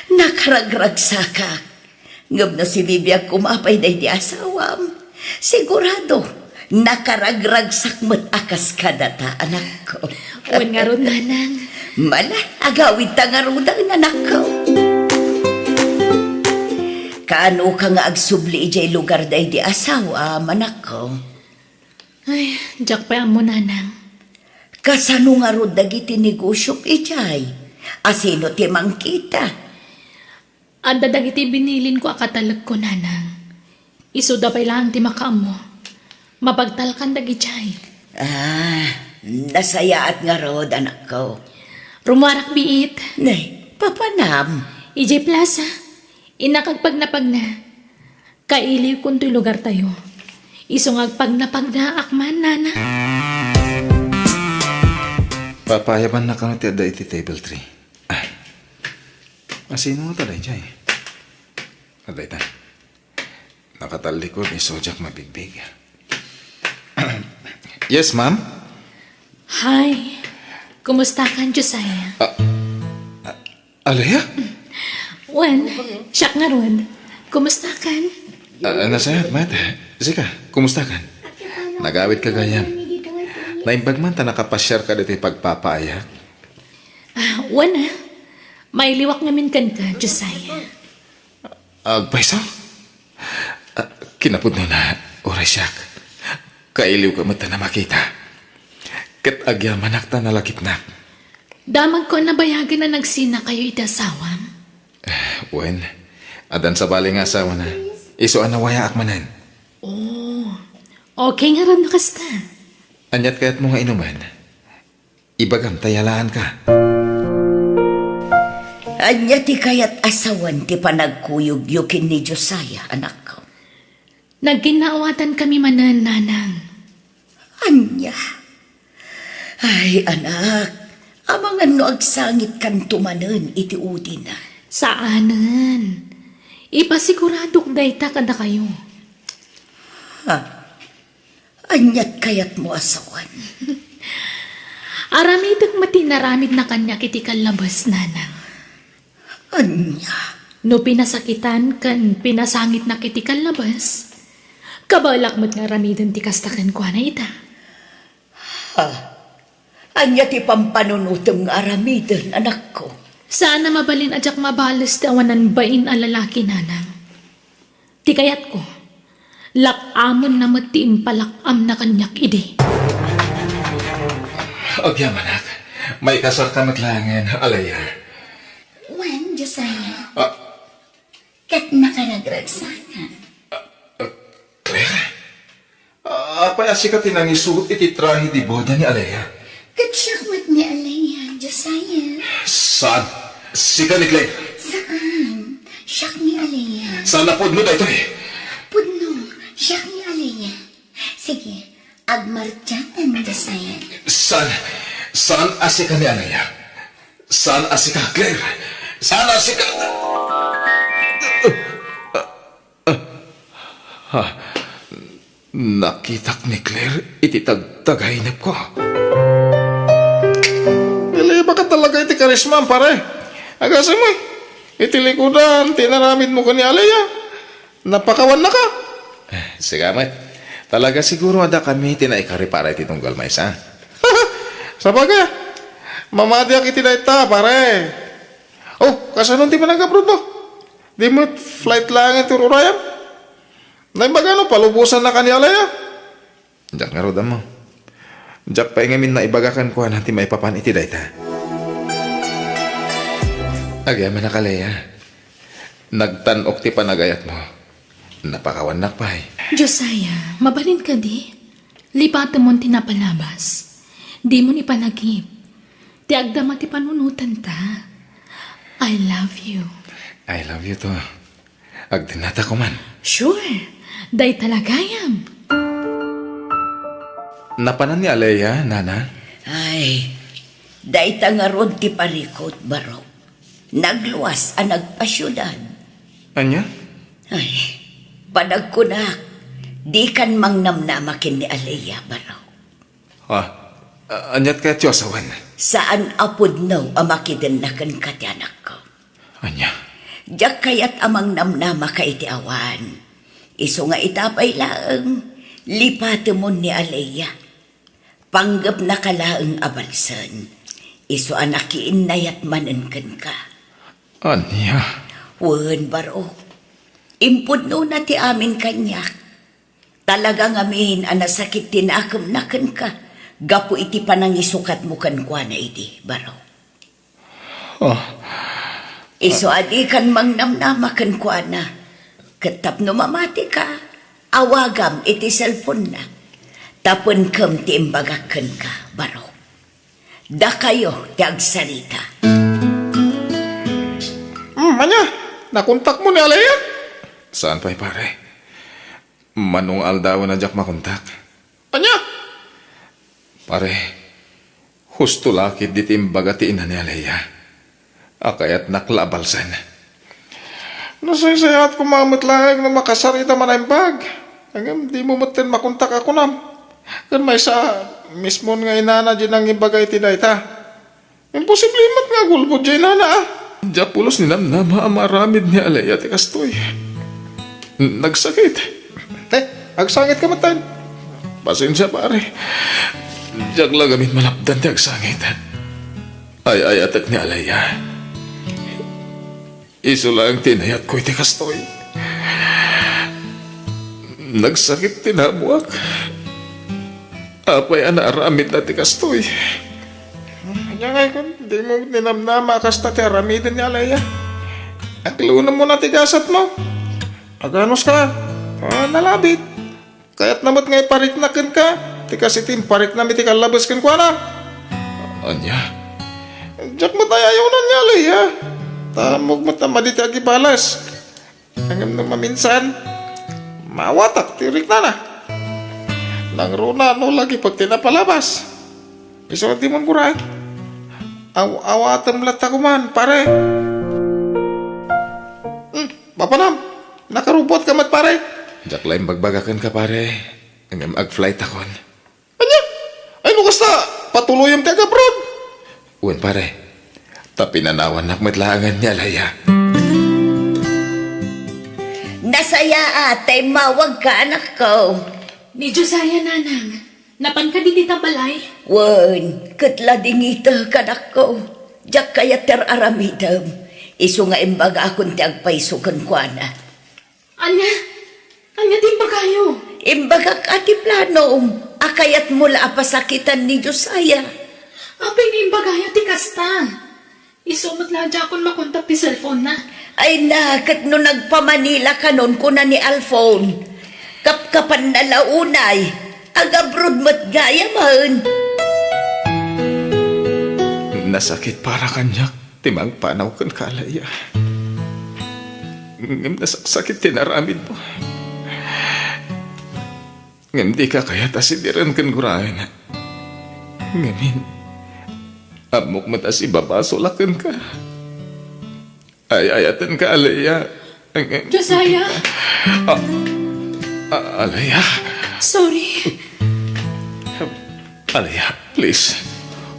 Nakaragragsaka. Ngam na si Bibia kumapay day di asawam. Sigurado, nakaragragsak mo't akas kadata, anak ko. Wen nga ron nanang. Mala, agawid ta nga rudang anak ko. Kaano ka nga agsubli ijay lugar day di asawa, manak ko? Ay, jak pa mo nanang. Kasano nga rod dagiti negosyo ijay? Asino ti mangkita? Anda dagiti binilin ko akatalag ko nanang. Isuda pa lang ti makaamo. Mapagtalkan dagijay. Nasayaat nga rod, anak ko. Rumarak biit. Nay, papanam. EJ Plaza. Inakagpag napag na. Kailiw kung to'y lugar tayo. Isungag pag napag na akman, nana. Papayaban na ka na ti ada iti table tree. Asino nga talay dyan? Aday ta. Nakatalikod ni Sojak mabigbig. Yes, ma'am? Hi. Kumusta ka, Josiah? Alaya? Wen, siyak nga ron. Kumusta ka? Nasayat, mat. Sika, kumusta ka? Nagawit ka gayam. Naimbag man ta nakapasyar ka dito pagpapaayak. Wen may liwak ngamin kan ka, Josiah. Agpaiso? Kinapod no na, oray siyak. Kailiw ka mata na makita. Kat agyaman akta na lakip na. Damag ko nabayagan na nagsina kayo itasawam. Wen, adan sa bali nga asawa na. Isuan na waya akmanan. Okay nga ron nakasta. Anyat kaya't mo nga inuman. Ibagam tayalaan ka. Anya ti kayat asawan ti panagkuyog-yukin ni Josiah, anak ko. Nagkinaawatan kami manan, nanang. Anya. Ay, anak. Amangan no agsangit kan tumanen iti udi na. Saanan? Ipasiguradok dayta kada kayo. Anyat kayat mo asawan. Aramidag matinaramid na kanya kiti kalabas, nanang. Anya. No pinasakitan kan pinasangit na kiti kalabas. Kabalak mo't nga ramidan ti kastakan ko na ita. Anya ti pampanunutong aramidan, anak ko. Sana mabalin ajak mabalas ti awanan bain a lalaki, nanang. Ti kayat ko, lakamon na mo't ti impalakam na kanyak idi. Agyamanak, may kasar ka matlangan, alaya. Wen, Josiah. Kat nakaragragsakan. Claire? Apay asika tinang isuot iti trahi di boda ni alaya. Kat siyakmat ni Alaya, Josiah. Saan? Sika ni Claire? Saan? Siyak ni Alaya. Saan napod mo dito eh? Pudno, siyak ni Alaya. Sige, agmartyan, Josiah. Saan? Saan asika ni alaya? Saan asika, Claire? Saan asika? Nakitak ni Claire, iti tagahinap ko. Pili ba ka talaga iti karisma, pare? Agasa mo iti likudan, tinaramid mo ka ni Alea. Napakawan na ka. Sigamat, talaga siguro ada kami tinaikari para iti tunggal mais, ha? Sabagay, mamadiak iti na ita, pare. Oh, kasanon ti manag-abroad mo? Di mo flight lang iti Rurayam? Naimbaga no, palubusan na ka ni Alea. Diyak nga roda mo. Diyak pa ingamin na ibagakan ko na ti maipapan iti dayta. Agyaman na kalaya. Nagtanok ti panagayat mo. Napakawanak pa Josiah, mabalin ka di. Lipatan mo tinapalabas. Di mo ni panagip. Ti agdama ti panunutan ta. I love you. I love you to. Agdinata ko man. Sure. Day talagayam. Napanan ni Alea, nana? Ay, dayta nga rod ti parikot, baro. Nagluwas ang nagpasyudan. Anya? Ay, panagkunak, di kan mang namnamakin ni Alea, baro. Anyat ka tiyosawan. Saan apod no amakiden na kan katyanak ko. Anya? Diyak kayat amang namnama ka iti awan. Iso nga itapay laang, lipate mo ni Alea. Panggap na kalaang abalsan. Iso anakiin nayat manenken ka. Anya? Wen baro. Impod no na ti amin kanyak. Talagang amin anasakit tinakam naken ka. Gapo iti panangisukat mo kan kwa na iti, baro. Iso adi kan mangnamnama kan kwa na. Katap no mamati ka, awagam iti cellphone na. Tapon kam ti imbagakan ka, baro. Da kayo ti agsalita. Anya, nakontak mo ni Alea? Saan pa'y pare? Manong aldaw na diyak makontak. Anya? Pare, husto lakit di timbagatiin na ni Alea. Akayat naklabalsan. Nasaysayat ko mamit lang na makasarita manaimbag. Hanggang di mo matin makontak ako nam. Kan may sa mismo nga inana dyan ang ibagay tinayta. Imposible mat nga gulbod dyan inana ah. Diyak pulos ni namnama amaramid ni Alea ti kastoy. Nagsakit. Agsangit ka matan. Pasensya pare. Diyak lang gamit malapdan ti agsangit. Ay atat ni Alea. Iso lang tinayat ko iti kastoy. Nagsakit tinabuak. Apay anaaramid na ti kastoy. Kanya nga kan, di mo ninamnama kasta ti aramidin ni Alea. Aklunan mo na tigasat mo. Aganos ka. Nalabit. Kaya't namot ngay parik na ken ka. Ti kasi parik na mi ti kalabas ken kwa na. Anya? Diyak mo tayo ayaw na ni Alea. Tamog mo tamadi ti agibalas. Hanggang na maminsan. Mawatak tirik na na. Nangruna no lagi pag tinapalabas. Iso di mo kuray. Awatam lata ko man, pare. Papanam, nakarupot ka mat, pare. Diyak lang bagbagakan ka pare. Hanggang mag-flight akon. Anya? Ay, nukas na, patuloy ang taga-abroad. Uwan pare. Tapinanawan na matlaangan niya Alea. Nasaya atay mawag ka anak ko. Ni Josiah, nanang. Napan ka di balay. Wen, katla dingita kanak ko. Diyak kaya ter aramidam. Iso nga imbaga akong ti agpaisukan kwa na. Anya din ba kayo? Imbaga ati plano. Akayat mula apasakitan ni Josiah. Apay ni bagaya ti kasta. Isumat ladya akong makontak ti cellphone na. Ay nakat no nagpamanila ka nun kuna ni Alphone. Kapkapan na launay. Agabrod mat gaya man. Nasakit para kanyak. Timang panaw kan kalaya. Ngam nasakit tinaramid mo. Ngam di ka kaya tasidiran kan gurayan. Ngamin. Amok matas ibabasolakan ka. Ay ayatan ka alaya. Josiah? Alaya. Sorry. Alaya, please.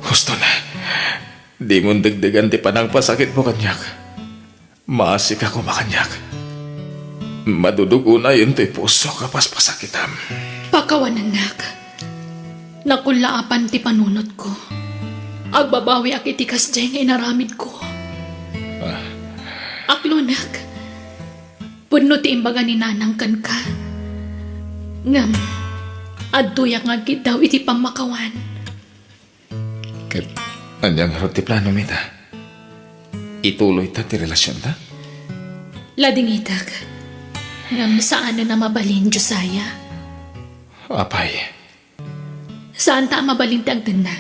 Gusto na. Di mo dagdagan ti panang pasakit mo kanyak. Maasik ako makanyak. Madudugo na yun ti puso kapas pasakitam. Pakawan anak. Nakulaapan ti panunot ko. Agbabawi ak itikas dyan nga inaramid ko. Aklunak. Puno ti imbaga ni nanang kan ka. Ngam, adtuyak nga daw iti pamakawan. Kat, anyang harap ti plano mita. Ituloy ta ti relasyon ta? Lading itak. Ngam saan na mabalin, Josiah? Apay. Saan ta mabalin ti agdan na?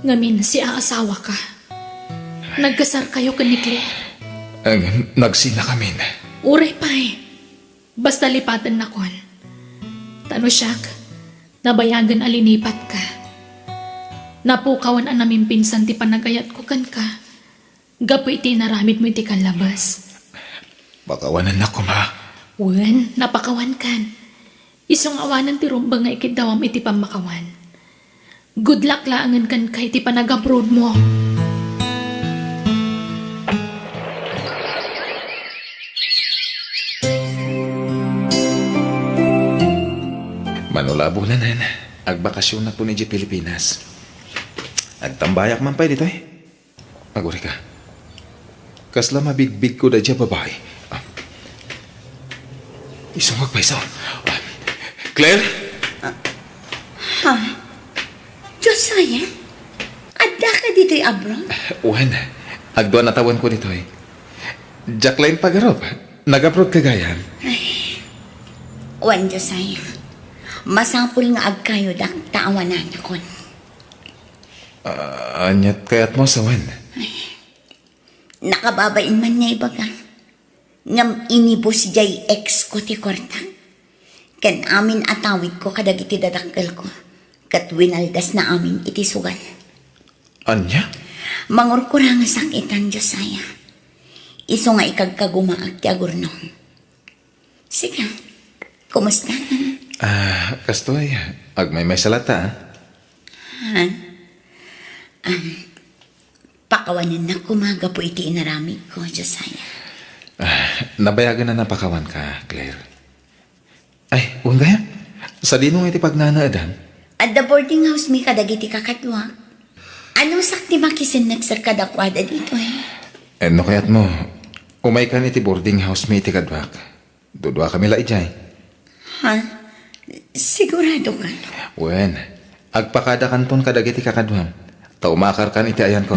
Ngamin si aasawa ka. Nagkasar kayo kanikli. Ang nagsina kami na. Uray pa'y. Basta lipatan na kon. Tano siyak, nabayagan alinipat ka. Napukawan ang namin pinsan ti panagayat ko kan ka. Gapo iti naramid mo iti kalabas. Bakawanan na ko ma. Wen, napakawan kan. Isong awanan ti rumbang nga ikidawam iti pamakawan. Good luck laangan kan ka iti panag-abroad mo. Manulabo na nan. Agbakasyon na po ni G. Pilipinas. Agtambayak man pa dito eh. Maguri ka. Kasla mabigbig ko da dya babae. Isungag pa isa. Claire? Josiah, adda ka dito'y abroad? Uwan. Agdoan na tawan ko dito eh. Jacqueline Pagarop. Nag-abroad kagayan. Wan, Josiah. Masapul nga agkayo dak taawanan akon. Anyat kayat mo sa wan. Nakababain man niya ibaga. Ngam inibos jay ex ko ti korta. Kan amin atawid ko kadag iti dadakkel ko. Kat winaldas na amin iti sugal. Anya? Mangurkurang sakitan, Josiah. Iso nga ikagkagumaag ti agurnong. Sige, kumusta? Kastoy. Agmay may salata Pakawanan na kumaga po iti inaramid ko, Josiah. Nabayagan na napakawan ka, Claire. Ay, uwan kaya? Sa dinong iti pagnanaadan? At the boarding house mi kadagiti kakatwa. Anong sakti makisin nagsarkadakwada dito eh? No kaya't mo, umay ka iti boarding house may iti kadwak. Dudwa kami laijay. Ha? Sigurado ka? Wen, agpakada kanton kadagiti kakadwam. Taumakar kan iti ayan ko.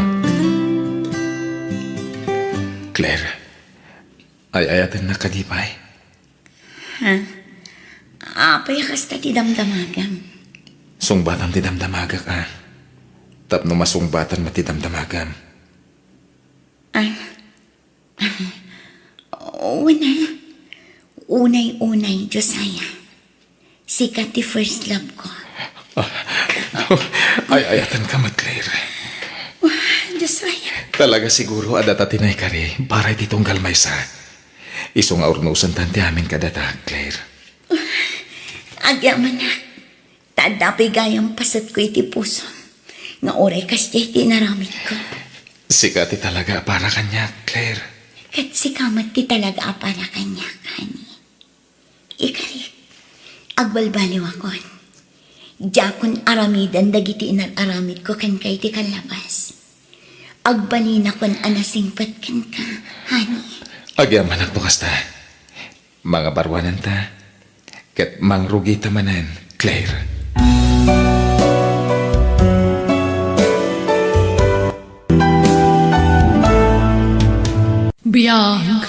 Claire, ay ayatin na kadipay. Ha? Apay kasta ti damdamagan. Sungbatan ti damdamaga ka. Tapno masungbatan mati damdamagan. Unay-unay, Josiah. Sikat ti first love ko. Ay ayatan ka mat, Claire. Josiah. Talaga siguro adata tinay kari para iti tunggal may sa. Isong aurnusan tanti amin kadata, Claire. Agyaman na. Tadapi gayang pasat ko iti puso. Nga oray kas iti naramit ko. Sikati talaga para kanya, Claire. Kat sikamat ti talaga para kanya, kani. Ikarit. Agbalbaliw akon. Jakon aramidan dagiti inag-aramid ko kan kay ti kalabas. Agbalin akon anasingpat kan ka, honey. Agyaman ako kasta. Mga barwanan ta. Kat mangrugi tamanan, Claire. Biyag.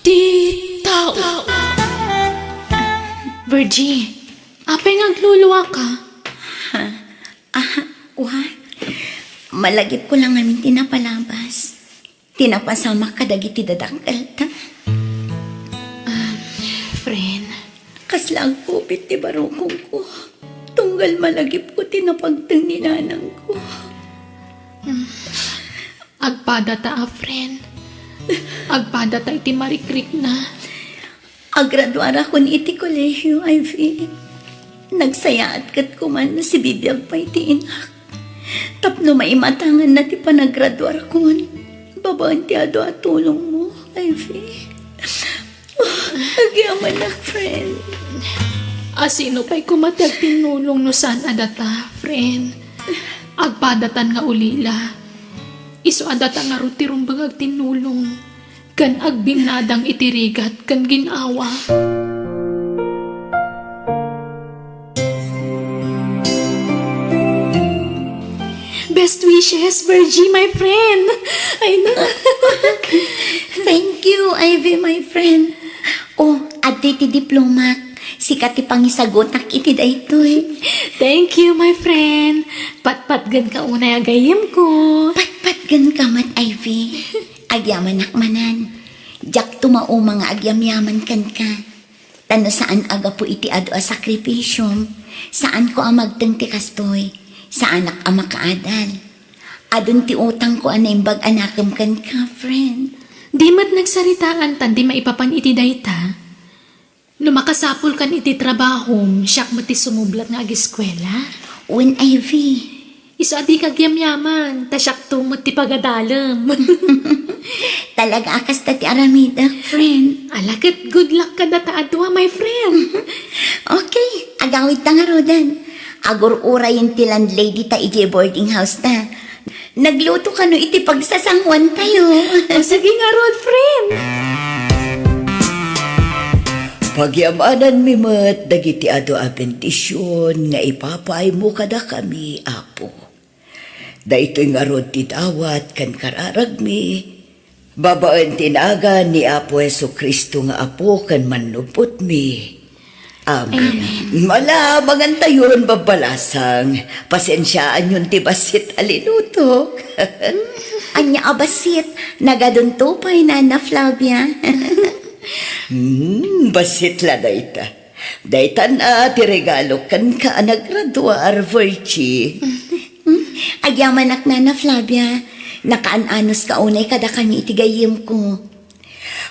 Titaw. Virgie, apay ngagluluwa ka? What? Malagip ko lang amin tinapalabas. Tinapasama ka dagiti dadakkel ta. Friend, Kaslang kupit ti barukong ko. Tunggal malagip ko tinapagtang ninanang ko. agpada ta friend. Agpada ta iti marikrik na. Agradwara ko ni iti kolehiyo, Ivy. Nagsayaat kat ko man na si bibiyag pa iti inak. Tapno maimatangan na ti panagradwar ko. Babaan ti ado at tulong mo, Ivy. Agyaman na, friend. Asino pa'y kumatag tinulong no saan adata, friend. Agpadatan nga ulila. Iso adata nga rutirong bagag tinulong. Kan agbinadang itirigat kan ginawa. Best wishes, Virgie, my friend. Ay na. Thank you, Ivy, my friend. Oh, at ti diplomat. Sikat ti pangisagot ak iti daytoy. Thank you, my friend. Patpatgan ka unay agayim ko. Patpatgan ka mat, Ivy. Agyaman akmanan. Jak tumao mga agyamyaman kan ka. Tano saan aga po iti ado a sakripisyom. Saan ko ang magteng ti kastoy. Saan ak ang makaadal. Adun ti utang ko anaimbag anakam kan ka, friend. Di mat nagsaritaan tan di maipapan iti dayta. Lumakasapul kan iti trabahom, siyak mo ti sumublat nga agiskwela. When Ivy. Iso adi kagyamyaman, ta siyak tumot ti pagadalem. Talaga akas ta ti aramida, friend. Alakat, good luck ka data adwa, my friend. Okay, agawid ta nga rodan. Agur urayin ti landlady ta iti boarding house ta. Nagluto ka no iti pagsasangwan tayo. O sige nga, Rod, friend. Pagyamanan mi met dagiti ado a bentisyon nga ipapay mo kada kami, Apo. Daytoy nga rod ti dawat kan kararag mi. Babaan tinaga ni Apo Jesucristo nga Apo kan manupot mi. Amen. Malamangan tayon babalasang. Pasensyaan yun ti basit alinutok. Anya abasit, nagaduntupay na Flavia. Basit la dayta. Dayta na ti regalo kan ka naggraduar, Virgie. Agyaman ak na Flavia. Nakaananos ka unay kada kami itigayim ko.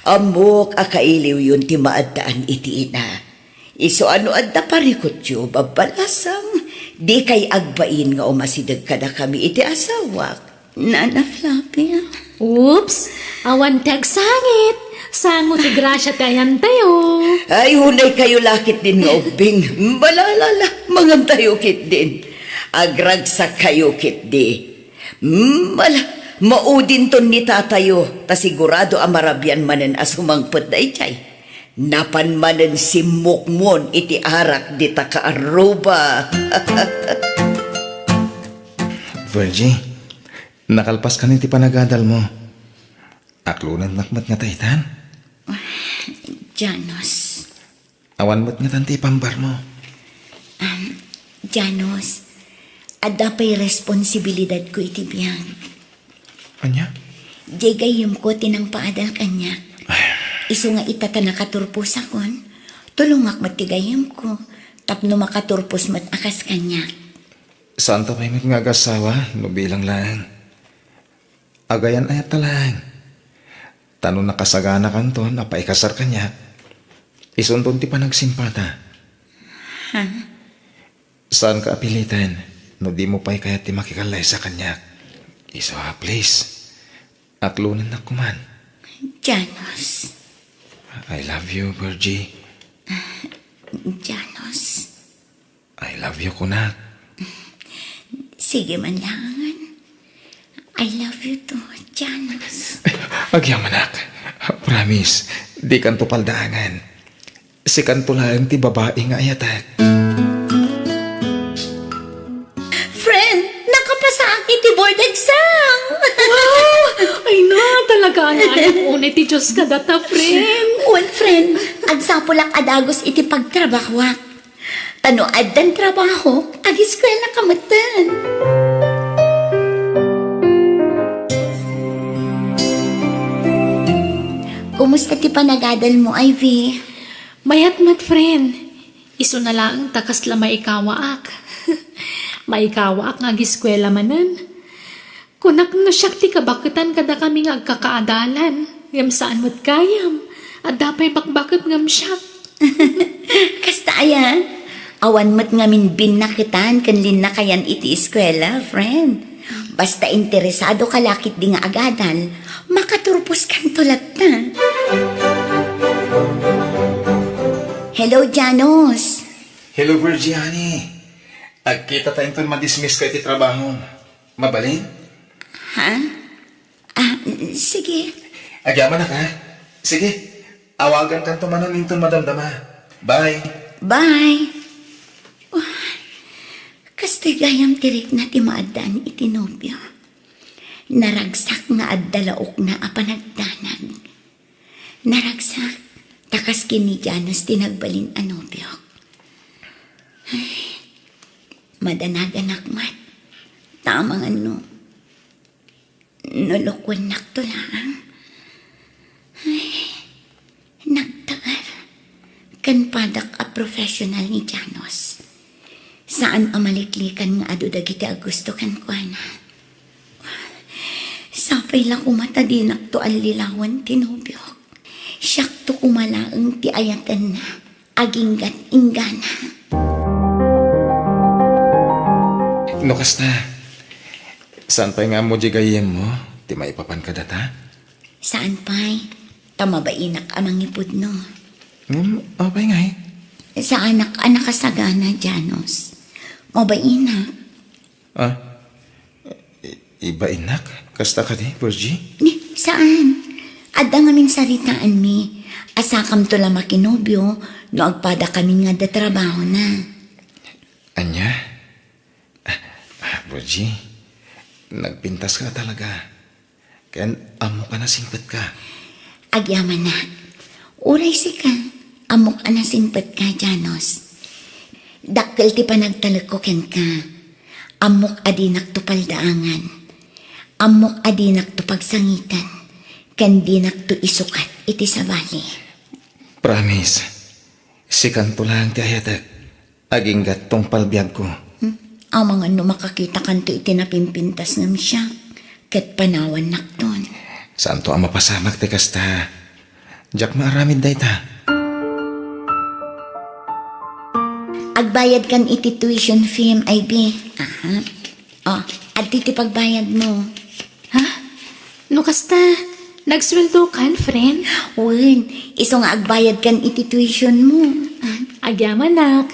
Amok akailiw yun ti maadaan iti ina. Iso ano adda parikot yu, babalasang. Di kay agbain nga umasidag kada kami iti asawak. Nana Flavia. Oops, awan tag sangit. Sango ti grasya tayan tayo. Ay, hunay kayo lakit din nga ubing. Balalala, mga tayo kit din. Agragsak kayo kit di. Maudin ton ni tatayo, ta sigurado amarabyan manen asumangpot da itay. Napan manen si mukmon iti arak di ta kaaruba. Virgie, nakalpas ka niti panagadal mo. Aklunan nakmat nga taytan. Janos. Awan mo't nga tanti pambar mo. Janos. Ada pa'y responsibilidad ko iti biyang. Anya? Di gayim ko tinang paadal kanya. Iso nga itata nakaturpos akon. Tulungak matigayim ko. Tapno makaturpos mat akas kanya. Saan ta pa'y nga agasawa? No bilang lang. Agayan ayat talang. Tanong nakasagana kanton, napaikasar kanya. Isunton ti pa nagsimpata. Ha? Saan ka apilitan? No di mo pa'y kaya ti makikalay sa kanya. Iso ha, please. Aklunan na kuman. Janos. I love you, Virgie. Janos. I love you, kunak. Sige man langan. I love you too, Janos. Agyamanak. Promise, di kanto paldaangan. Si kanto lang ti babae nga ayatak. Friend, nakapasa iti board exam! Wow! Ay na, talaga na anak unay ti Diyos ka data, friend. One friend, agsapulak adagos iti pagtrabahwak. Tano addan trabaho, ag-eskwela kamatan. Kumusta ti panagadal mo, Ivy? Mayat mat, friend. Iso na lang takas la maikawaak. Maikawaak nga giskwela manan. Kunak no siyak ti kabakitan kada kami nga agkakaadalan. Yam saan mo't kayam. At dapay bakbakit ngam siya. Kasta aya, awan mat ngamin binakitan kan linakayan iti eskwela, friend. Basta interesado ka lakit di nga agadal, makaturpos kan tulat na. Hello, Janos. Hello, Virgiani. Agkita tayong ito madismiss ka iti trabaho. Mabalin? Ha? Sige. Agyaman na ka. Sige, awagan ka tumanan nito madamdama. Bye. Bye. Kastoy gayam tirik na timaadan iti nobyo. Naragsak nga addalaok na apanagdanag. Naragsak, takas kini Janos tinagbalin a nobyo. Ay, madanagan akmat. Tamang ano. Nulukwan naktulaan. Ay, nagtagal. Kan padak a professional ni Janos. Saan amaliklikan nga adu dagiti agusto kan kuana. Sapay lang kumata din to alilawan tinubyok. Siyak to kumalaang ti ayatan na. Aginggat ingana. No, kasta. Saan pa nga mo di gayem mo? Di maipapan ka data? Saan pa'y? Tamabainak amang ipod no. Okay nga eh. Sa anak kasagana, Janos. Mabainak. Iba inak? Kasta ka di, Virgie? Ni, saan? Adda ngamin saritaan mi. Asakam to lang makinobyo no agpada kami nga da trabaho na. Anya? Virgie, nagpintas ka talaga. Kaya amo ka na singpet ka. Agyaman na. Uray si ka. Amok anasingpet ka, Janos. Dakkel ti panagtalag ko ken ka. Amok adinak to paldaangan. Amok adinak to pagsangitan. Kandinak to isukat iti sabali. Promise. Sikanto lang ti ayatek. Aging gatong palbiag ko. Ang mga no makakita kanto iti napimpintas ng siya. Kat panawan nakton. Saan to ang mapasamak ti kasta? Diyak maaramid day ta. Agbayad kan iti tuition fee, MIB. Aha. At iti pagbayad mo. Ha? No kasta, nagsweldo kan, friend? Uwin, iso nga agbayad kan iti tuition mo. Agyaman nak.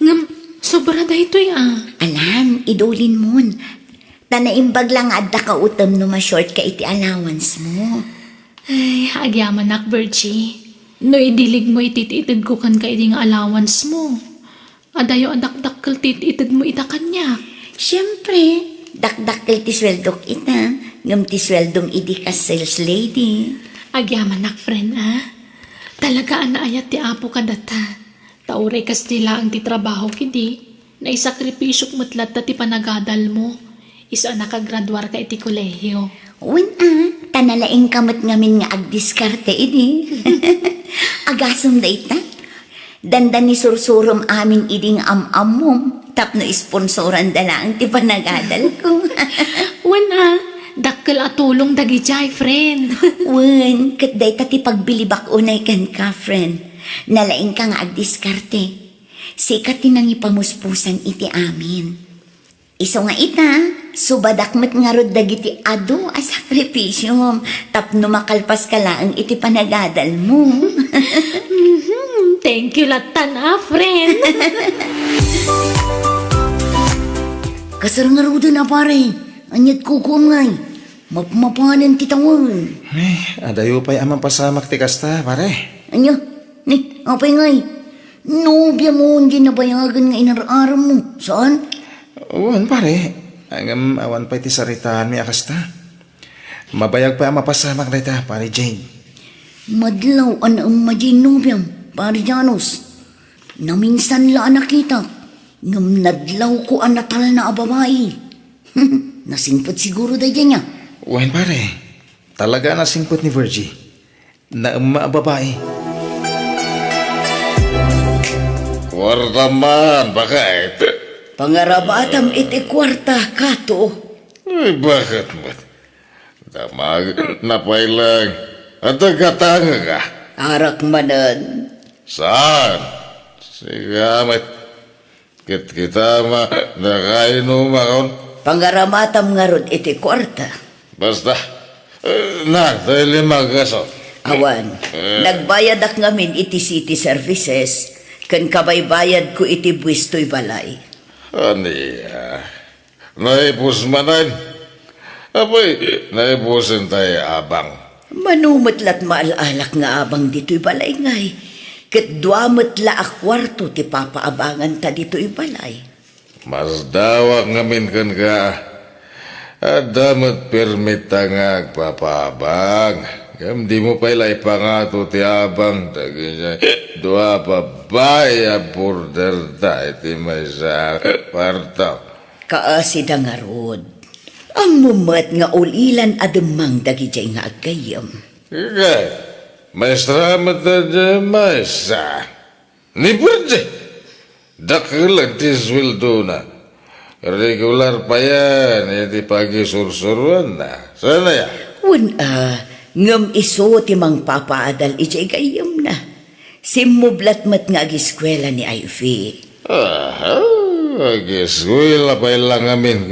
Ngam, sobra da ito'y Alan, idulin mo. Tanaimbag lang adda ka utom no ma-short ka iti allowance mo. Ay, agyaman nak, Virgie. No idilig mo itititid ko kan ka iti nga allowance mo. Adayo adak-dakkel tititid mo ita kanya. Siyempre, dakdakkel ti sweldok ita. Ngam ti sweldong idi ka sales lady. Agyaman nak, friend, Talagaan na ayat ti apo ka data. Tauray kas nila ang ti trabaho kidi. Na isakripisyok matlat ta ti panagadal mo. Isa nakagraduar ka iti kolehiyo. Uwin tanalaing kamot ngamin nga agdiskarte idi. Agasong da ita. Dandan ni sursurom amin iding am-amom. Tapno isponsoran dala ang ti panagadal ko. Wan dakkel atulong dagi jay, friend. Wen, kat day ti pagbilibak unay kan ka, friend. Nalaing ka nga agdiskarte. Sikat tinang ipamuspusan iti amin. Iso nga ita, subadakmat nga rod dagiti ado a sakripisyom. Tapno makalpas ka lang iti panagadal mo. Thank you latan, friend. Kasar nga rodo na pare. Anyat kukum ngay. Mapapanan kitawan. Adayo pa'y amang pasamak ti kasta, pare. Anya, ni, apay ngay. Nobya mo, hindi nabayagan nga inararam mo. Saan? Uwan, pare. Ang awan pa'y ti saritaan mi akasta. Mabayag pa ang mapasamak na ita, pare Jane. Madlaw ang majin nobyam, pare Janos. Naminsan la nakita. Ngam nadlaw ko ang natal na ababae. Nasingpot siguro da niya. Uwan, pare. Talaga nasingpot ni Virgie. Na babae. Kwarta man, bakit? Pangarabatam iti kwarta kato. Ay, bakit mo? Damag, napay lang. At nagkatanga ka. Arak manan. Saan? Sigamit. Kita nakainom akon. Pangaramatam nga rod iti kwarta. Basta. Tayo 5 gaso. Awan, nagbayad ak ngamin iti city services, kan kabaybayad ko iti buwisto'y balay. Aniya. Naipos manan. Apoy, naipusin tayo abang. Manumutlat maalalak nga abang dito'y balay ngay. Kat duamot la ak kwarto ti papaabangan ta dito'y balay. Mas dawak ngamin kan ka. Adamat permita nga agpapabang. Kam di mo pa ilay pangato ti abang. Dagi niya, dua pa baya border ta iti may sa partaw. Kaasida nga rod. Ang mumat nga ulilan ademang dagijay nga agayam. Kaya, may salamat na dyan may sa. Ni Pwede. Dakilag ti sweldo na. Regular pa yan. Iti pag-isursuruan na. Sana yan. Ngam iso ti mang papaadal ijay gayam na. Simublat mat nga agiskwela ni Ivy. Giswila pa ilang amin.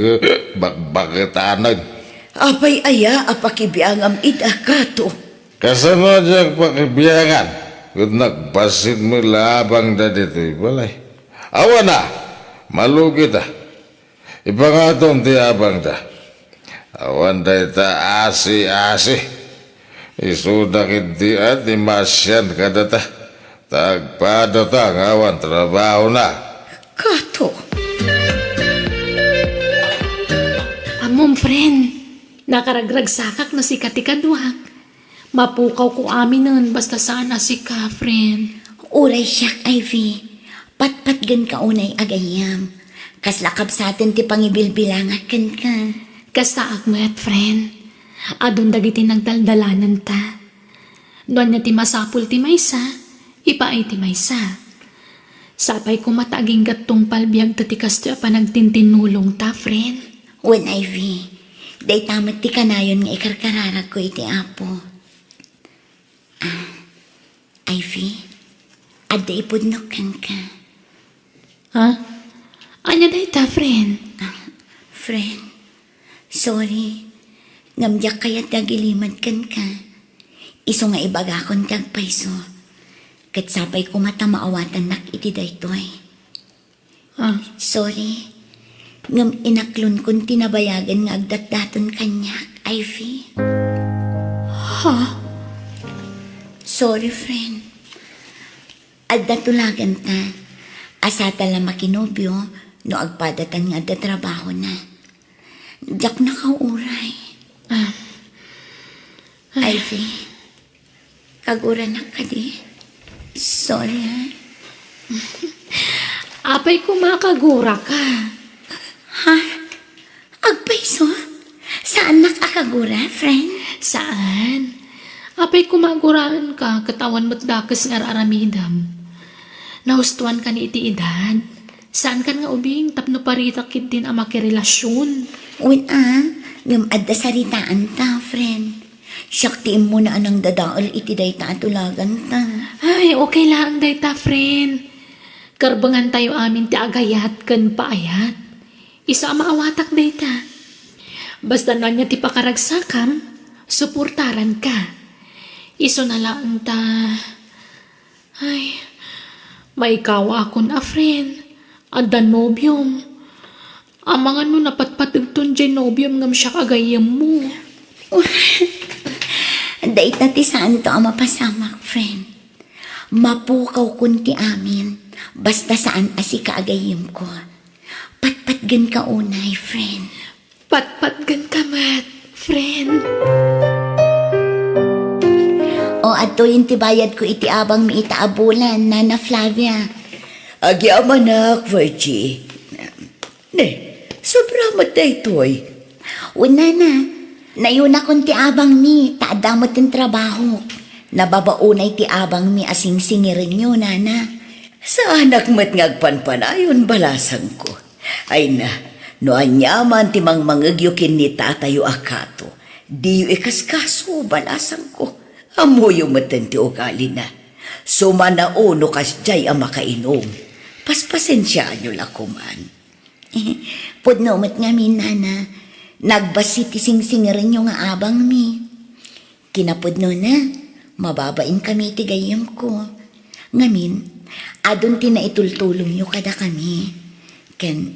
Bakbakitanag. Apay aya apakibiyangam idakato. Kasama diyang pakibiyangan. Kung nagbasit mo labang na dito'y balay. Awa na. Malugi ta. Ipangatong ti abang ta. Awan day ta asi-asi. Isudak iti at imasyan kada ta. Tagpada ta ngawan trabaho na. Kato. Amom, friend. Nakaragragsakak na si Katikadwak. Mapukaw ko amin nun basta sana si ka, friend. Uray siyak, Ivy. Patpatgan ka unay agayam. Kaslakab sa atin ti pangibilbilangat kan ka. Kastaak mo at friend. Adun dagiti nagdaldalanan ta. Doon niya ti masapul ti maysa, ipaay ti maysa. Sapay ko mataging gatong palbiag tatikas ti panagtintinulong ta, friend. When Ivy, day tamat ti kanayon nga ikarkararag ko iti apo. Ivy, adda ipudnok kan ka. Ha? Anya day ta, friend? Friend, sorry. Ngamdiak kaya't nagilimad kan ka. Iso nga ibaga kon kag paiso. Kat sapay ko mata maawatan nak iti daytoy. Sorry. Ngam inaklon kun tinabayagan nga agdatdaton kanyak, Ivy. Ha? Sorry, friend. Agdatulagan ta. Asata lang makinobyo no agpadatan nga adda trabaho na. Diyak na kauray. Ivy, kagura na ka di. Sorry, ha? Apay kumakagura ka. Ha? Agpaiso? Saan nakakagura, friend? Saan? Apay kumaguraan ka, katawan mo't dakas nga aramidam. Nahustuan ka ni iti edad. Saan ka nga ubing tapno parita kit din ang makirelasyon? Ngam adda saritaan ta, friend. Syaktiin mo na anang dadaol iti day ta atulagan ta. Ay, okay lang day ta, friend. Karbangan tayo amin ti agayat kan paayat. Isa maawatak day ta. Basta na niya ti pakaragsakam, suportaran ka. Iso na lang ta. Ay, may kawa akon a friend. Adda nobyom. Amangan mo napatpatugton dyan nobyom ngam siya kagayam mo. Dait na ti saan to ang mapasamak, friend. Mapukaw kunti amin. Basta saan asi kaagayim ko. Patpatgan ka unay, friend. Patpatgan ka mat, friend. O adto yung tibayad ko iti abang mi itaabulan, Nana Flavia. Agyaman nak, Virgie. Ne, sobra matay toy. Una na, nayuna kon ti abang mi, taadamot yung trabaho. Nababaunay ti abang mi asing singirin nyo, Nana. Sa anak mat ngagpanpanayon balasang ko. Ay na, no anyaman ti mang mangagyukin ni tatayo akato. Di yu ikaskaso balasang ko. Amuyo matan ti ugali na. Sumanauno kas jay ang makainom. Paspasensyaan nyo lakuman. Pudno mat nga mi, nana. Nagbasit ti singsingirin nyo nga abang mi. Kinapudno na, mababain kami ti gayam ko. Ngamin, adon ti na itultulong nyo kada kami. Ken,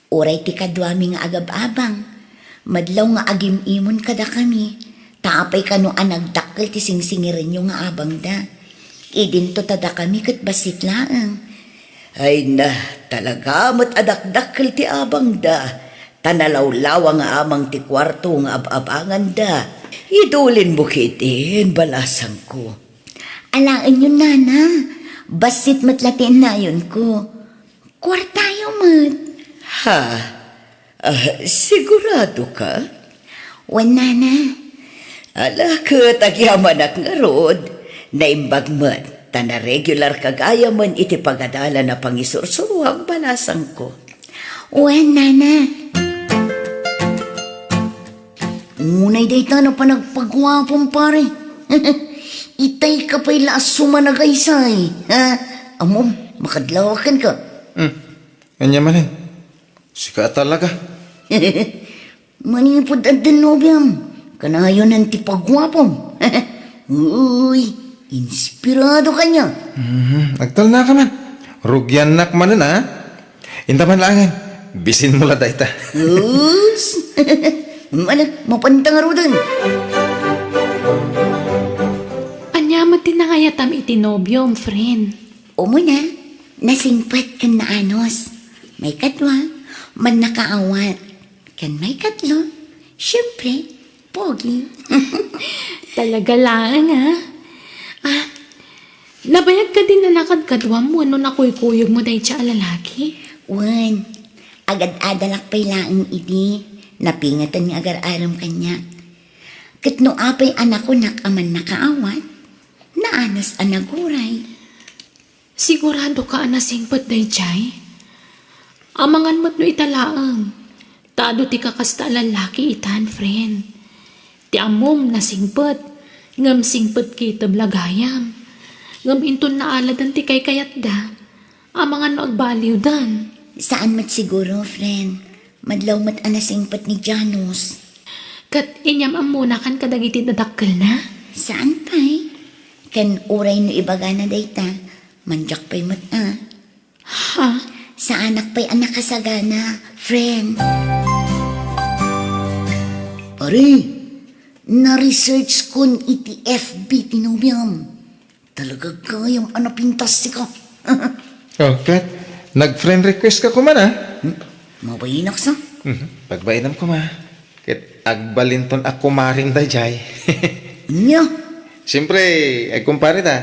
uray ti kadwa mi nga agab-abang. Madlaw nga agim-imon kada kami. Taapay kano nagdakkel ti singsingirin nyo nga abang da. Idin to tada kami kat basit laang. Ay na, talaga mat adakdakkel ti abang da. Tanalawlawa nga amang ti kwarto nga ab-abangan da. Idulin mo kitin, balasang ko. Alaan yun, nana. Basit matlatin na yun ko. Kwartayo mat. Ha? Sigurado ka? Wan, nana. Ala ka, tagyamanak nga rod. Naimbag man, tana regular kagaya man iti pagadala na pangisursuruhang balasang ko. Wan, nana. Ngunay day na pa nagpagwapong pare. Itay ka pa'y laas sumanagaysay. Ha? Amom, makadlawakan ka. Anya manin. Sika talaga. Manipod at denobyam. Kanayon ng tipagwapong. Uy, inspirado ka niya. Agtal na ka man. Rugyan nak manin ha. Intaman langan. Bisin mo la dayta. Us! Mapantang arudan. Anyamat din na ngayatam itinobyom, friend. Umo na, nasingpat kan na anos. May katwa, man nakaawat. Kan may katlo, syempre, pogi. Talaga lang, ha? Nabayag ka din na nakadkadwam mo ano nakuyukuyog mo dahil siya lalaki? Wan, agad-adalak pa'y laang idi. Napingatan nga agar-aram kanya. Katno apay anak ko nakaman nakaawat, naanas anaguray. Sigurado ka anasingpat dahil siya'y? Amangan mo't no italaang. Tado ti kakasta lalaki itan, friend. Ti amom nasingpat. Ngam singpat kita blagayam. Ngam inton na aladan ti kay kayat da. Amangan no agbaliw dan. Saan mat siguro, friend? Madlaw mat anasingpat ni Janus. Kat inyam amuna kan kadagiti dadakkel na. Saan pa'y? Kan uray no ibaga na dayta, manjak pa'y mat Ha? Sa anak pa'y anak kasagana, friend. Pare, na-research kon iti FB tinubyam. Talaga kayang anapintas ka. Oh, Kat. Nag-friend request ka kuman ha. Mabayinak sa? Pagbainam ko ma. Kit agbalinton ako maring dayjay. Nya? Siyempre, ay kumpare ta.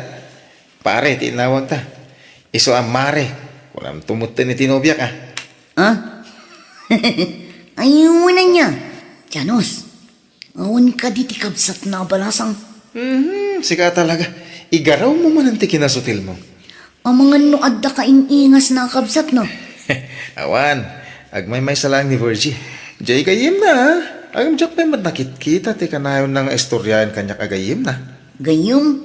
Pare, tinawag ta. Iso ang mare. Kuram tumutin ni tinobyak ah. Ha? Ayaw na niya. Janus, awan ka di tikabsat na balasang. Sika talaga. Igaraw mo man ang tikinasutil mo. Ang mga nuad da kaingas na kabsat no. Awan. Agmay-may salang ni Virgie. Jay kayim na ha. Agam jak pa mat nakit-kita. Tika na yun ng istoryahan kanya kagayim na. Gayom?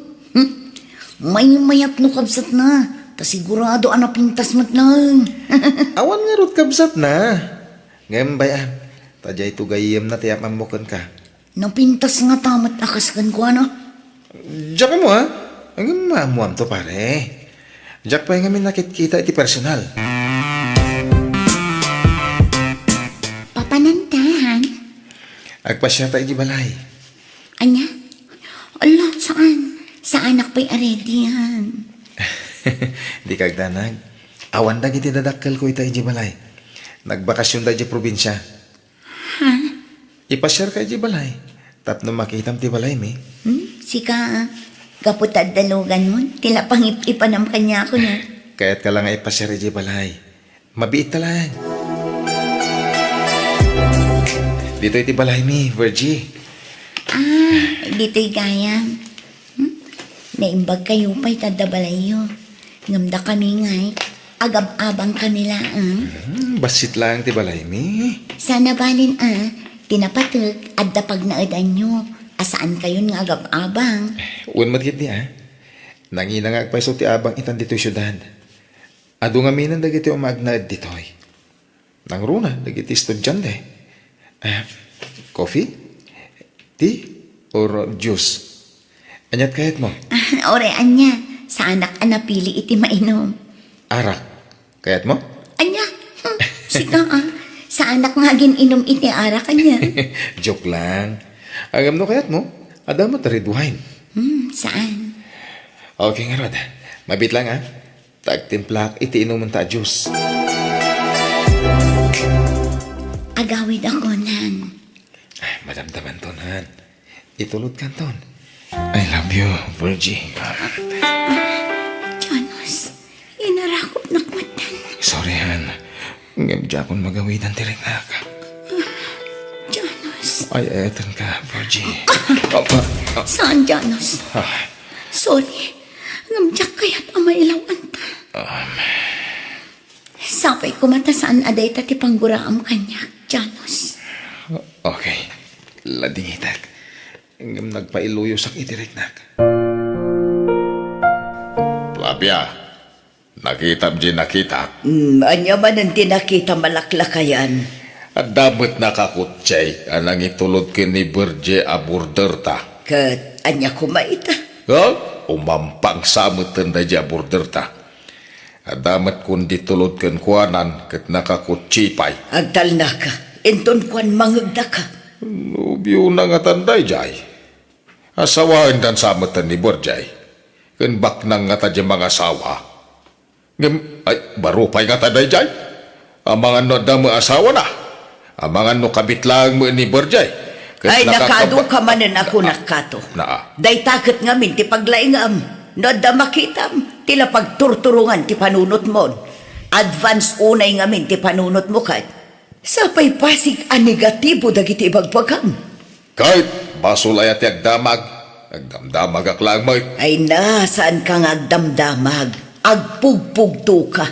May mayat no kabsat na. Ta sigurado anapintas mat lang. Awan nga rot kabsat na. Ngayon bayan. Tajay to gayim na tiyak mamukan ka. Napintas nga tamat akas kan ko ano. Jak mo ha. Ang mamuam to pare. Jak pa yung amin nakit-kita iti personal. Papanantahan? Agpasya tayo di balay. Anya? Ala, saan? Sa anak pa'y aredihan. Di kagdanag. Awan da giti dadakkel ko ita iji balay. Nagbakasyon da iji probinsya. Ha? Ipasyar ka iji balay. Tapno makitam ti balay mi. Sika, kaputad dalugan mo. Tila pangip-ipanam kanya ako na. Kaya't ka lang nga ipasyar iji balay. Mabiit talang. Dito iti balay mi, Virgie. Dito'y gaya. Naimbag kayo pa'y tadabalayo. Ngamda kami nga'y. Agab-abang kanila, Basit lang ti balay mi. Sana balin, tinapatag at dapag na edan nyo. Asaan kayo nga agab-abang? Uwan matgit niya, nanginangag pa ti abang itan dito syudad. Ado nga minan dagiti umagnaad ditoy. Nang runa, dagiti estudyante. Coffee? Tea? Or juice? Anyat kayat mo? Orean niya, sa anak napili iti mainom. Arak? Kayat mo? Anya, sika sa anak nga inom iti arak kanya. Joke lang. Agam no kayat mo? Adam mo red wine. Saan? Okay nga rod. Mabit lang ha. Tagtimplak iti inuman ta juice. Agawid ako nan. Madamdaman ton han. Itulot kan ton. I love you, Virgie. Janos, inarakop nakmatan. Sorry han. Ngamdya akong magawidan tirik na ka. Janos, Ay, etan ka, Virgie. saan Janos? Sorry, ngamdyak kaya't amailawan ta. Sapay kumata saan aday ta ti pangguraam kanyak, Janos. Okay. Lading itak. Ngam nagpailuyo sak itirik na ka. Flavia, nakita mo nakita. Anya man ang tinakita malaklakayan. At dapat nakakutsay anang itulod ni Berje aburderta. Kat anya kumaita. Umampang samutan da ja aburderta. At damat kung ditulod kuanan kat nakakutsipay. Agtal na ka. Inton kwan mangagda ka. Nubyo na nga tanday jay. Asawain dan samutan ni Berje. Kan bak nang nga tadya mga asawa. Ngem, ay, barupay nga tanday jay. Amangan no damo asawa na. Amangan no kabit lang mo ni Berje. Ay nakado ka manen ako nakato. Na. Day takot nga min ti paglaingam. No da makitam. Tila pagturturungan ti panunot mo. Advance unay nga min ti panunot mo kat. Sapay pasig a negatibo dagiti ibagpagam. Kahit basul ay ati agdamag. Agdamdamag aklang mo. Ay nasaan ka nga agdamdamag. Agpugpugto ka.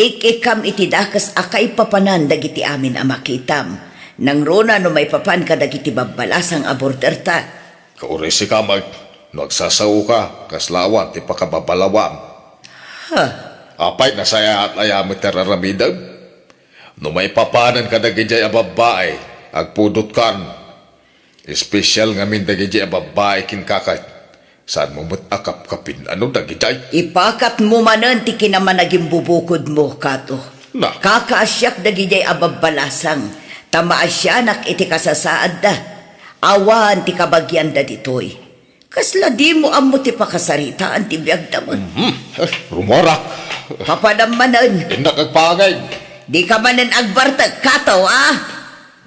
Ikikam iti dakas akay papanan dagiti amin a makitam. Nang rona no may papan ka dagiti babbalasang aborterta. Kaurisi ka mag. Nagsasaw ka. Kaslawan ti pakababalawam. Apay nasaya at ayamit teraramidag. No may papanan ka dagijay a babae. Agpudot kan. Espesyal nga min dagijay a babae kinkakay. Saan mo akap kapin ano dagijay? Ipakat mo manan ti kinaman naging bubukod mo, Kato. Na. Kakaasyak dagijay ababbalasang. Tamaasyanak iti kasasaad da. Awan ti kabagyan da ditoy. Kasla di mo amo ti pakasaritaan ti biyag damon. Rumorak. Kapadamanan. Tindak agpagay. Di ka manan agbartag, Kato,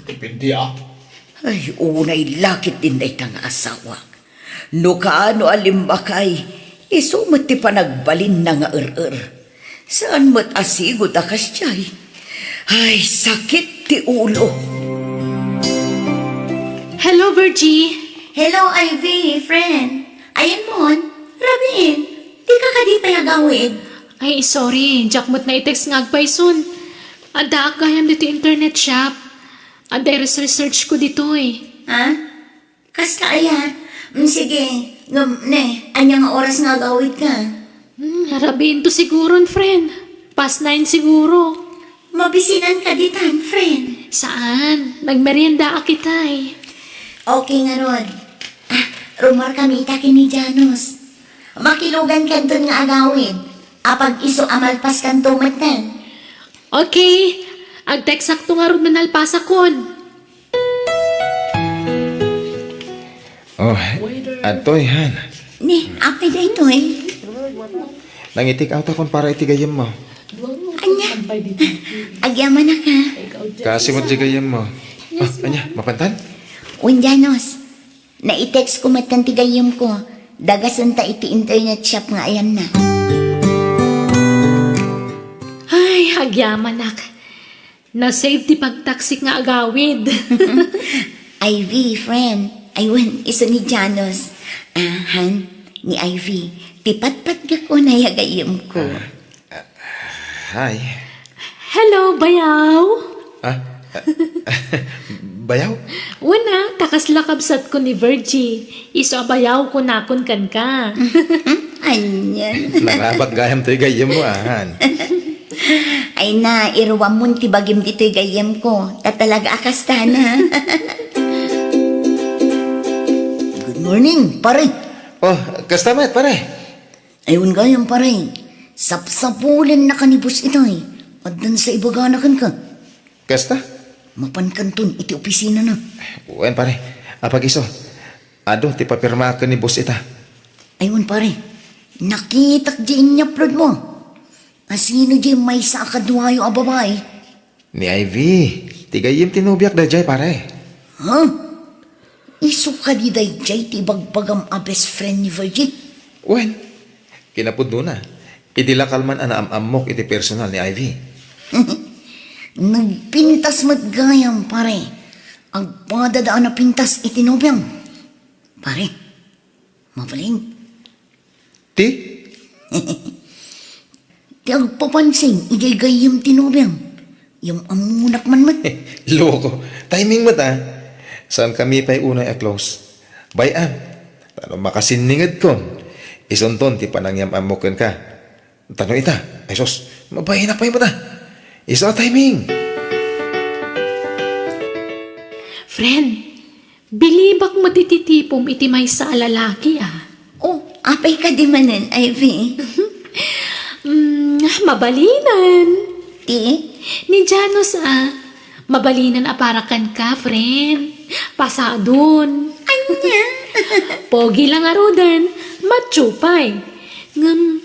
Dipindi Ay, unay lakit din na itang asawa. No kaano alimbakay, isumot ti panagbalin na nga Saan mo't asigod akas tiyay? Ay, sakit ti ulo. Hello, Virgie. Hello, Ivy, friend. Ayan mon, Rabin, di ka kadipay agawid. Ay, sorry. Jackmot na i-text nga agpayson. Ada gayam dito internet shop. Ada research ko dito eh. Ha? Kas ka aya? Sige, anya nga oras nga agawid ka. Harabiin to siguro, friend. Past 9 siguro. Mabisinan ka ditan, friend. Saan? Nagmerienda kita eh. Okay nga Rod. Rumor kami kini Janos. Makilugan ka dun nga agawid. Apag iso amalpas kan tumatan. Okay. Ag-text sakto nga ron manalpasa kon. Oh, atoy han. Ni, apay da ito eh. Nangitik out akon para itigayam mo. Anya, agyaman na ka. Kasi mo tigayam mo. Anya, mapantan? Janos, na-text ko matantigayom ko. Dagasan ta iti internet shop nga ayan na. Ay, agyaman nak. Na-save di pagtaksik nga agawid. Ivy, friend. Aywan, iso ni Janos. Han, ni Ivy. Tipat-pat ka ko na yagayom ko. Hi. Hello, bayaw. Bayaw? Wana, takas lakabsat ko ni Virgie. Iso abayaw ko nakon kan ka. Anyan. Narabat gayam to'y gayam mo, ahan. Ay na, iruwam mo ti bagim dito'y gayam ko. Tatalaga akastana. Good morning, pare. Oh, kastamat, pare. Ayun gayam, pare. Sapsapulan na kanibus ito'y. At dun sa ibaganakan ka. Kasta? Mapankanton, iti opisina na. Uwan, pare. Apag-iso. Ado, ti papirma ka ni boss ita. Ayun, pare. Nakitak di inyapload mo. Asino di may sa akadwayo a babae? Ni Ivy. Ti gayam tinubiak da jay, pare. Ha? Iso ka di day jay ti bagbagam a best friend ni Virgin? Uwan. Kinapod na. Idilakal man anaam-amok iti personal ni Ivy. Nagpintas matgayam, pare. Ang padadaan na pintas itinobyang. Pare, mabaling. Ti? Ti agpapansin, ijay gayam tinobyang. Yung amunak man mat. Loko. Timing mo ta. Saan kami pa'y unay a-close? Bayan. Tano makasiningad kon. Isunton ti panangyam-amokan ka. Tano ita. Ay sos, mabayin na pa'y mo ta. Isa timing. Friend, bilibak mo tititipom iti may sa lalaki ah. Oh, apay ka di manan, Ivy. Mabalinan. Ti? Ni Janos mabalinan aparakan ka, friend. Pasadon. Anya? Pogi lang arudan, matchupay. Ngam,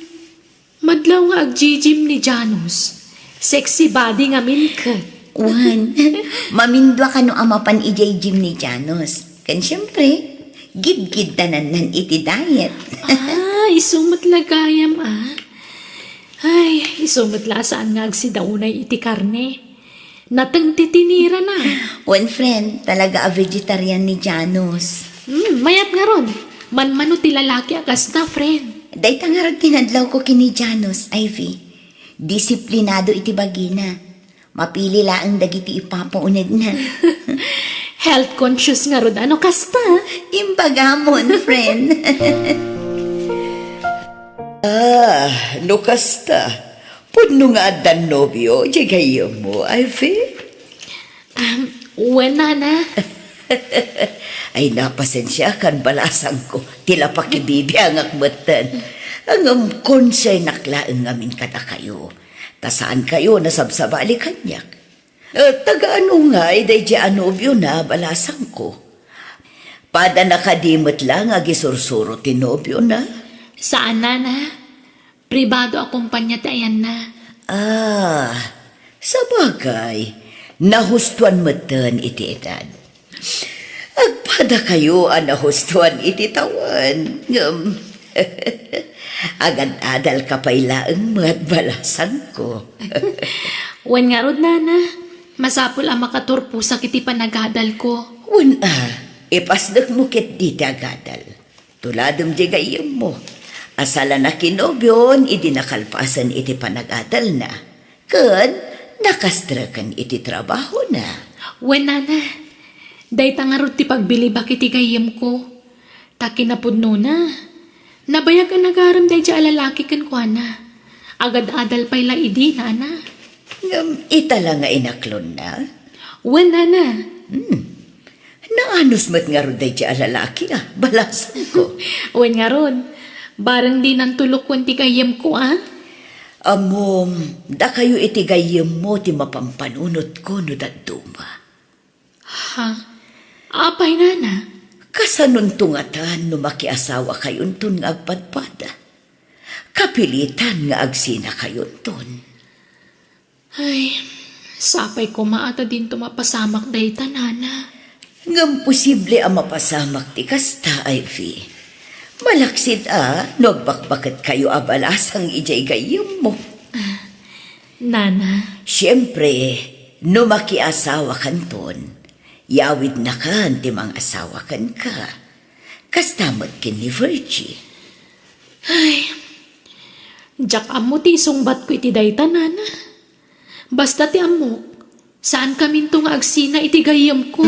madlaw nga agjijim ni Janos. Sexy body nga minkat. Wan, mamindwa ka no amapan ijay Jim ni Janos. Kan siyempre, gid-gid tanan nan iti diet. Isumot lagayam Ay, isumot la saan nga agsidaunay iti karne. Natang titinira na. One friend, talaga a vegetarian ni Janos. Mayat nga ron. Manmano ti lalaki akas na, friend. Day tangarag tinadlaw ko kini Janos, Ivy. Disiplinado iti bagina. Mapili laang dagiti ipapaunag na. Health conscious nga ron. Ano kasta? Imbagamon, friend. No kasta. Puno nga adan nobyo, jagayo mo, Ivy. Wala na. Ay napasensya kan balasan ko, tila pakibibiyang akbatan. Ang concern naklaang amin kada kayo. Tasaan kayo nasabsabali kanyak. Taga ano nga, iday di anobyo na balasan ko. Pada nakadimot lang agisursuro tinobyo na. Saan na na? Pribado akumpanya tayan na. Sa bagay, nahustuan matan iti edad. Agpada kayo ang nahustuan iti tawan. Agad-adal ka pa'y laang mga balasan ko. Wan nga rod na. Masapul ang makaturpo sa kiti panagadal ko. Ipasdak mo kit di agadal. Tuladom di gayam mo. Asala na kinobyon, idinakalpasan iti panagadal na. Kun, nakastrakan iti trabaho na. Wan na. Day tangarod ti pagbilibak iti gayam ko. Takinapudno na. Nabayag ang nagaram day di alalaki kan kwa na. Agad-adal pa'y laidi na. Itala nga inaklon na. Wan na. Naanos mat nga ron day di alalaki balasan ko. Wan nga ron. Barang di nang tulok kung ti gayam ko Amom, da kayo iti gayam mo ti mapampanunot ko no daduma. Ha? Apay na. Kasanon tungatan no makiasawa kayon ton nga agpadpada. Kapilitan nga agsina kayon ton. Ay, sapay ko maata din tumapasamak day tanana. Ngam posible ang mapasamak ti kasta, Ivy. Malaksid no agbakbakat kayo abalasang ijay gayam mo. Nana, Siyempre, no makiasawa kanton, yawid na kan ti mga asawa kan ka. Kastamot kin ni Virgie. jak amo ti sungbat ko iti dayta nana. Basta ti amok, saan kamin nga agsina iti gayam ko.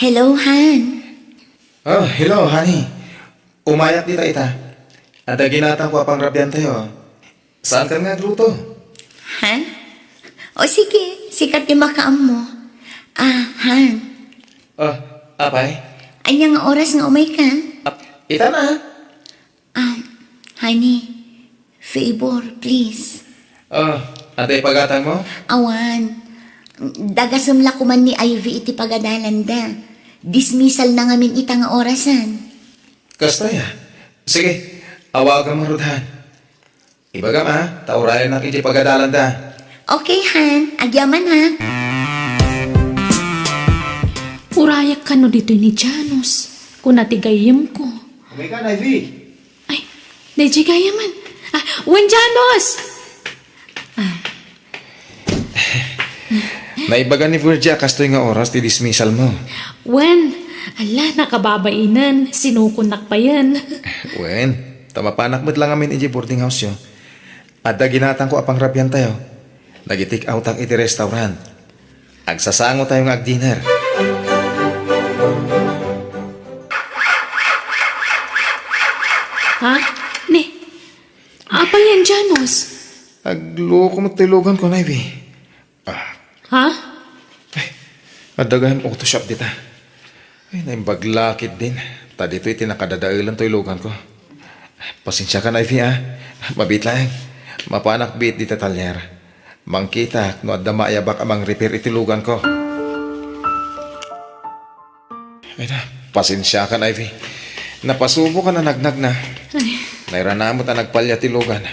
Hello, Han. Oh, hello, honey. Umayak dita ita. Ada ginatang ko apang rabyan tayo. Saan ka nga luto? Ha? O sige, sikat yung makaam mo. Han. Oh, apay? Anya nga oras nga umay ka? Ita na. Honey, favor, please. Oh, ate pagatang mo? Awan. Dagasumla ko man ni Ivy iti pagadalan da. Dismissal na ngamin ita nga orasan. Kasta ya. Sige, awagan mo rudhan. Ibaga ma, taurayan na kiti pagadalan da. Okay, Han. Agyaman, ha? Urayak ka no dito ni Janos. Kung natigayam ko. Umika na, Ivy. Ay, Deji gaya man. Wan Janos! Naibaga ni Virgia kastoy nga oras ti dismissal mo. Wan, ala, nakababainan. Sinukunak pa yan. Wen, tamapanak mo't lang amin iji boarding house yo. Adda ginatang ko apang rabyan tayo. Nagitik out ang iti restaurant. Agsasango tayo nga ag-dinner. Ha? Ne, apa yan, Janos? Agloko mo tilugan ko na, Ivy. Ha? Adagahan auto shop dita. Ay, naimbaglakid din. Ta dito iti nakadadailan to ilugan ko. Pasensya ka na, Ivy, ah. Mabit lang. Mapanak bit dita talyer. Mangkita, no adda maayabak amang repair itilugan ko. Ay na, pasensya ka na, Ivy. Napasubo ka na nagnag na. Ay, Nairanamot na nagpalya tilugan.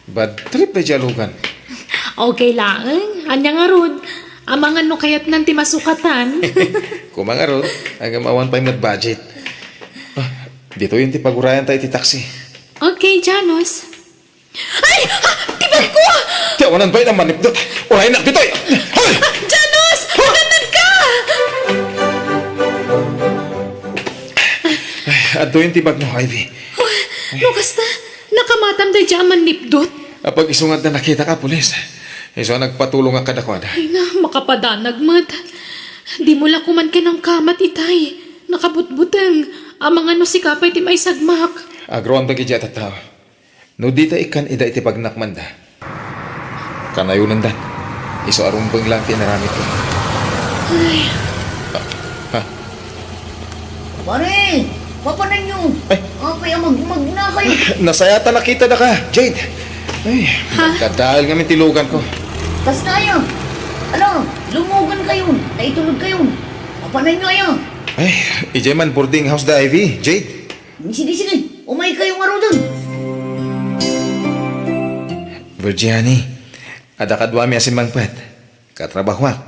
Bad trip na diyalugan. okay lang. Anya nga rod. Amang ano kaya't nanti masukatan. Kumangarot, hanggang mawan pa yung budget. Dito yung tipagurayan tayo ti taxi. Okay, Janos. Ay! Tibay ko! Tiyawanan ba yung manipdot? Ulay na dito! Hoy! Janos! Magandad ka! Ato yung tibag mo, Ivy. Lukas na. Nakamatam day jaman nipdot. Pag isungat na nakita ka, pulis. Iso nagpatulong ang kadakwada. Ay na, makapadanag mat. Di mo la kuman kinang kamat itay. Nakabutbutang. Amang ano si kapay ti may sagmak. Agroan bagi dyan at tao. No dita ikan ida iti pagnakmanda. Kanayunan dan. Iso arumbang lang tinaramit ko. Ay, Pare, papanan nyo. Ay. Kaya mag na kayo. Nasayata nakita na ka, Jade. Ay, magkadahil nga may tilugan ko. Tas tayo. Ano, lumugan kayo. Naitulog kayo. Papanan nyo ayo. Ay, ijay man boarding house da, Ivy. Jade. Sige. Umay kayo nga ro dun. Virgiani, ada kadwa mi asin mangpat. Katrabahwak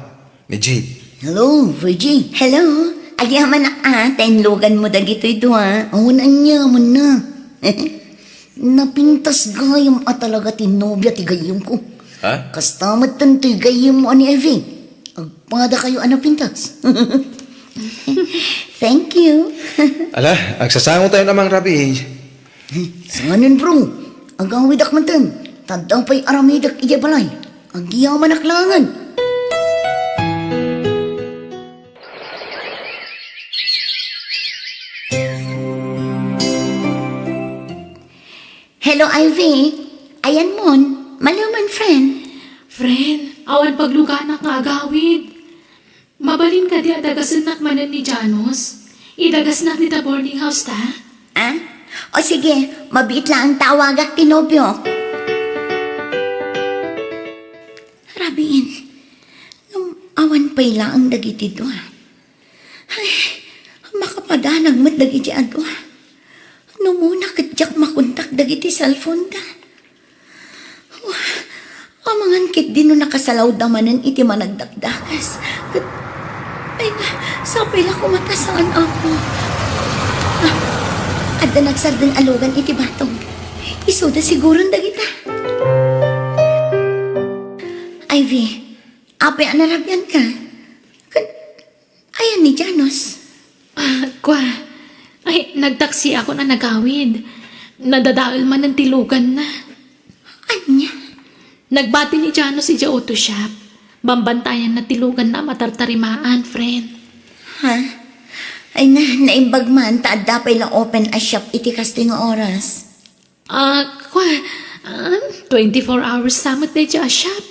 ni Jade. Hello, Virgie. Hello. Agyaman na tenlugan mo dagito'y dua. Awan niya man na. Napintas gayam at talaga tinobya ti gayam ko. Ha? Kastamat tantoy gayam mo ani Evie. Agpada kayo pintas. Thank you. Ala, agsasango tayo namang rabi. Sanganin bro. Agawidak man tan. Tadang pa'y aramidak iya balay. Agyaman aklangan. Hello, Ivy. Ayan mon. Maluman, friend. friend, awan pagluganak nga agawid. Mabalin ka di adagasanak manan ni Janos. Idagasnak ni ta boarding house ta. O sige, mabit lang ang tawagak tinobyo. Rabiin, nung awan pa'y lang ang dagiti doa. Ay, makapadanag mat dagiti adwa. Nung muna kadyak makuntak dagiti cellphone da. Amangan kit din no nakasalaw damanan iti managdakdakas. Ay, sapay lang kumatasaan ako. At na nagsardang alugan iti batong. Isuda siguron dagita. Ivy, ape anarabyan ka. Ayan ni Janos. Kwa, ay, nagtaksi ako na nagawid. Nadadaal man ng tilugan na. Anya? Nagbati ni Janos si auto shop. Bambantayan na tilugan na matartarimaan, friend. Ha? Ay na, naimbag man, taad dapay lang open a shop iti kasto nga oras. 24 hours samot na dyan shop.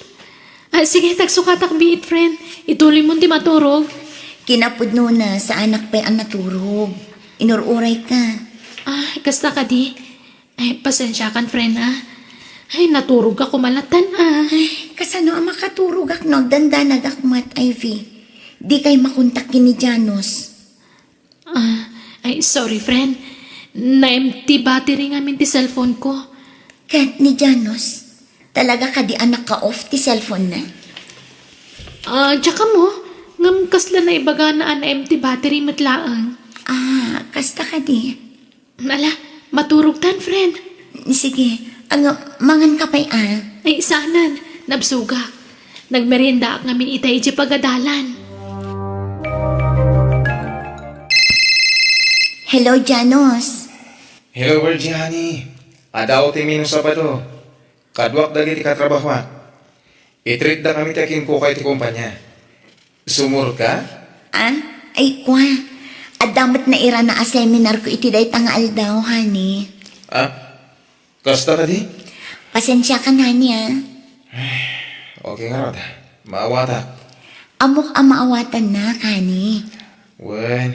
Sige, tagsukatak biit, friend. Ituloy mo di maturog. Kinapudno na sa anak pa'y ang naturog. Inururay ka. Kasta ka di. Pasensya kan, friend, naturog ako malatan, Ay, kasano ang makaturog ak no, dandanag ak mat, Ivy. Di kay makontak ni Janos. Sorry, friend. Na-empty battery nga min ti cellphone ko. Kat ni Janos, talaga ka di anak ka off ti cellphone na? Tsaka mo, ngam kasla na ibaga na empty battery matlaang. Kasta ka di. Ala, maturog tan, friend. Sige, mangan ka pa'y Isanan, nabsuga. Nagmerienda ak ngamin itay di pagadalan. Hello, Janos. Hello, Virgiani. Adaw ti minus Sabado. Kadwak dagi ti katrabaho. I-treat na kami takin ko kay ti kumpanya. Sumur ka? Ay, kwa. Adamat na ira na a seminar ko iti day tangal daw, honey. Kasta ka di? Pasensya ka na niya. Okay nga rod. Maawata. Amok ang maawatan na, honey. Wen.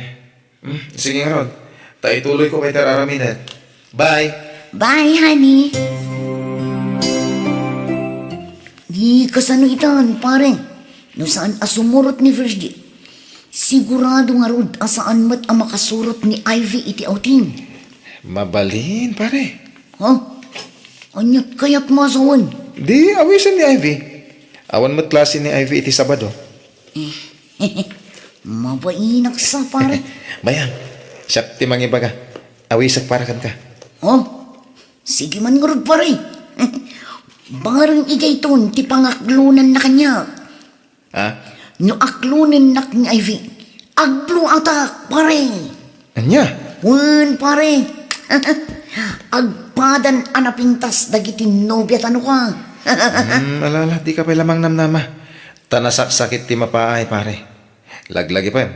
Sige nga rod. Taituloy ko kay tararaminan. Bye! Bye, honey. Di kasano itan, pare. No saan asumurot ni Virgie. Sigurado nga rod asaan mat ang makasurot ni Ivy iti outing. Mabalin, pare. Anyat kaya't masawan. Di, awisan ni Ivy. Awan mo't klase ni Ivy iti Sabado. Mabainak sa, pare. Bayang, siya ti mangibaga. Awisak para kan ka. Sige man nga rod, pare. Barang igay ton, ti pangaklunan na kanya. No aklunin nak ni Ivy. Agplo atak, pare. Anya? Wen, pare. Agpadan anapintas dagiti nobya tano ka. Alala, di ka pa lamang namnama. Tanasak-sakit ti mapaay, pare. Laglagi pa yun.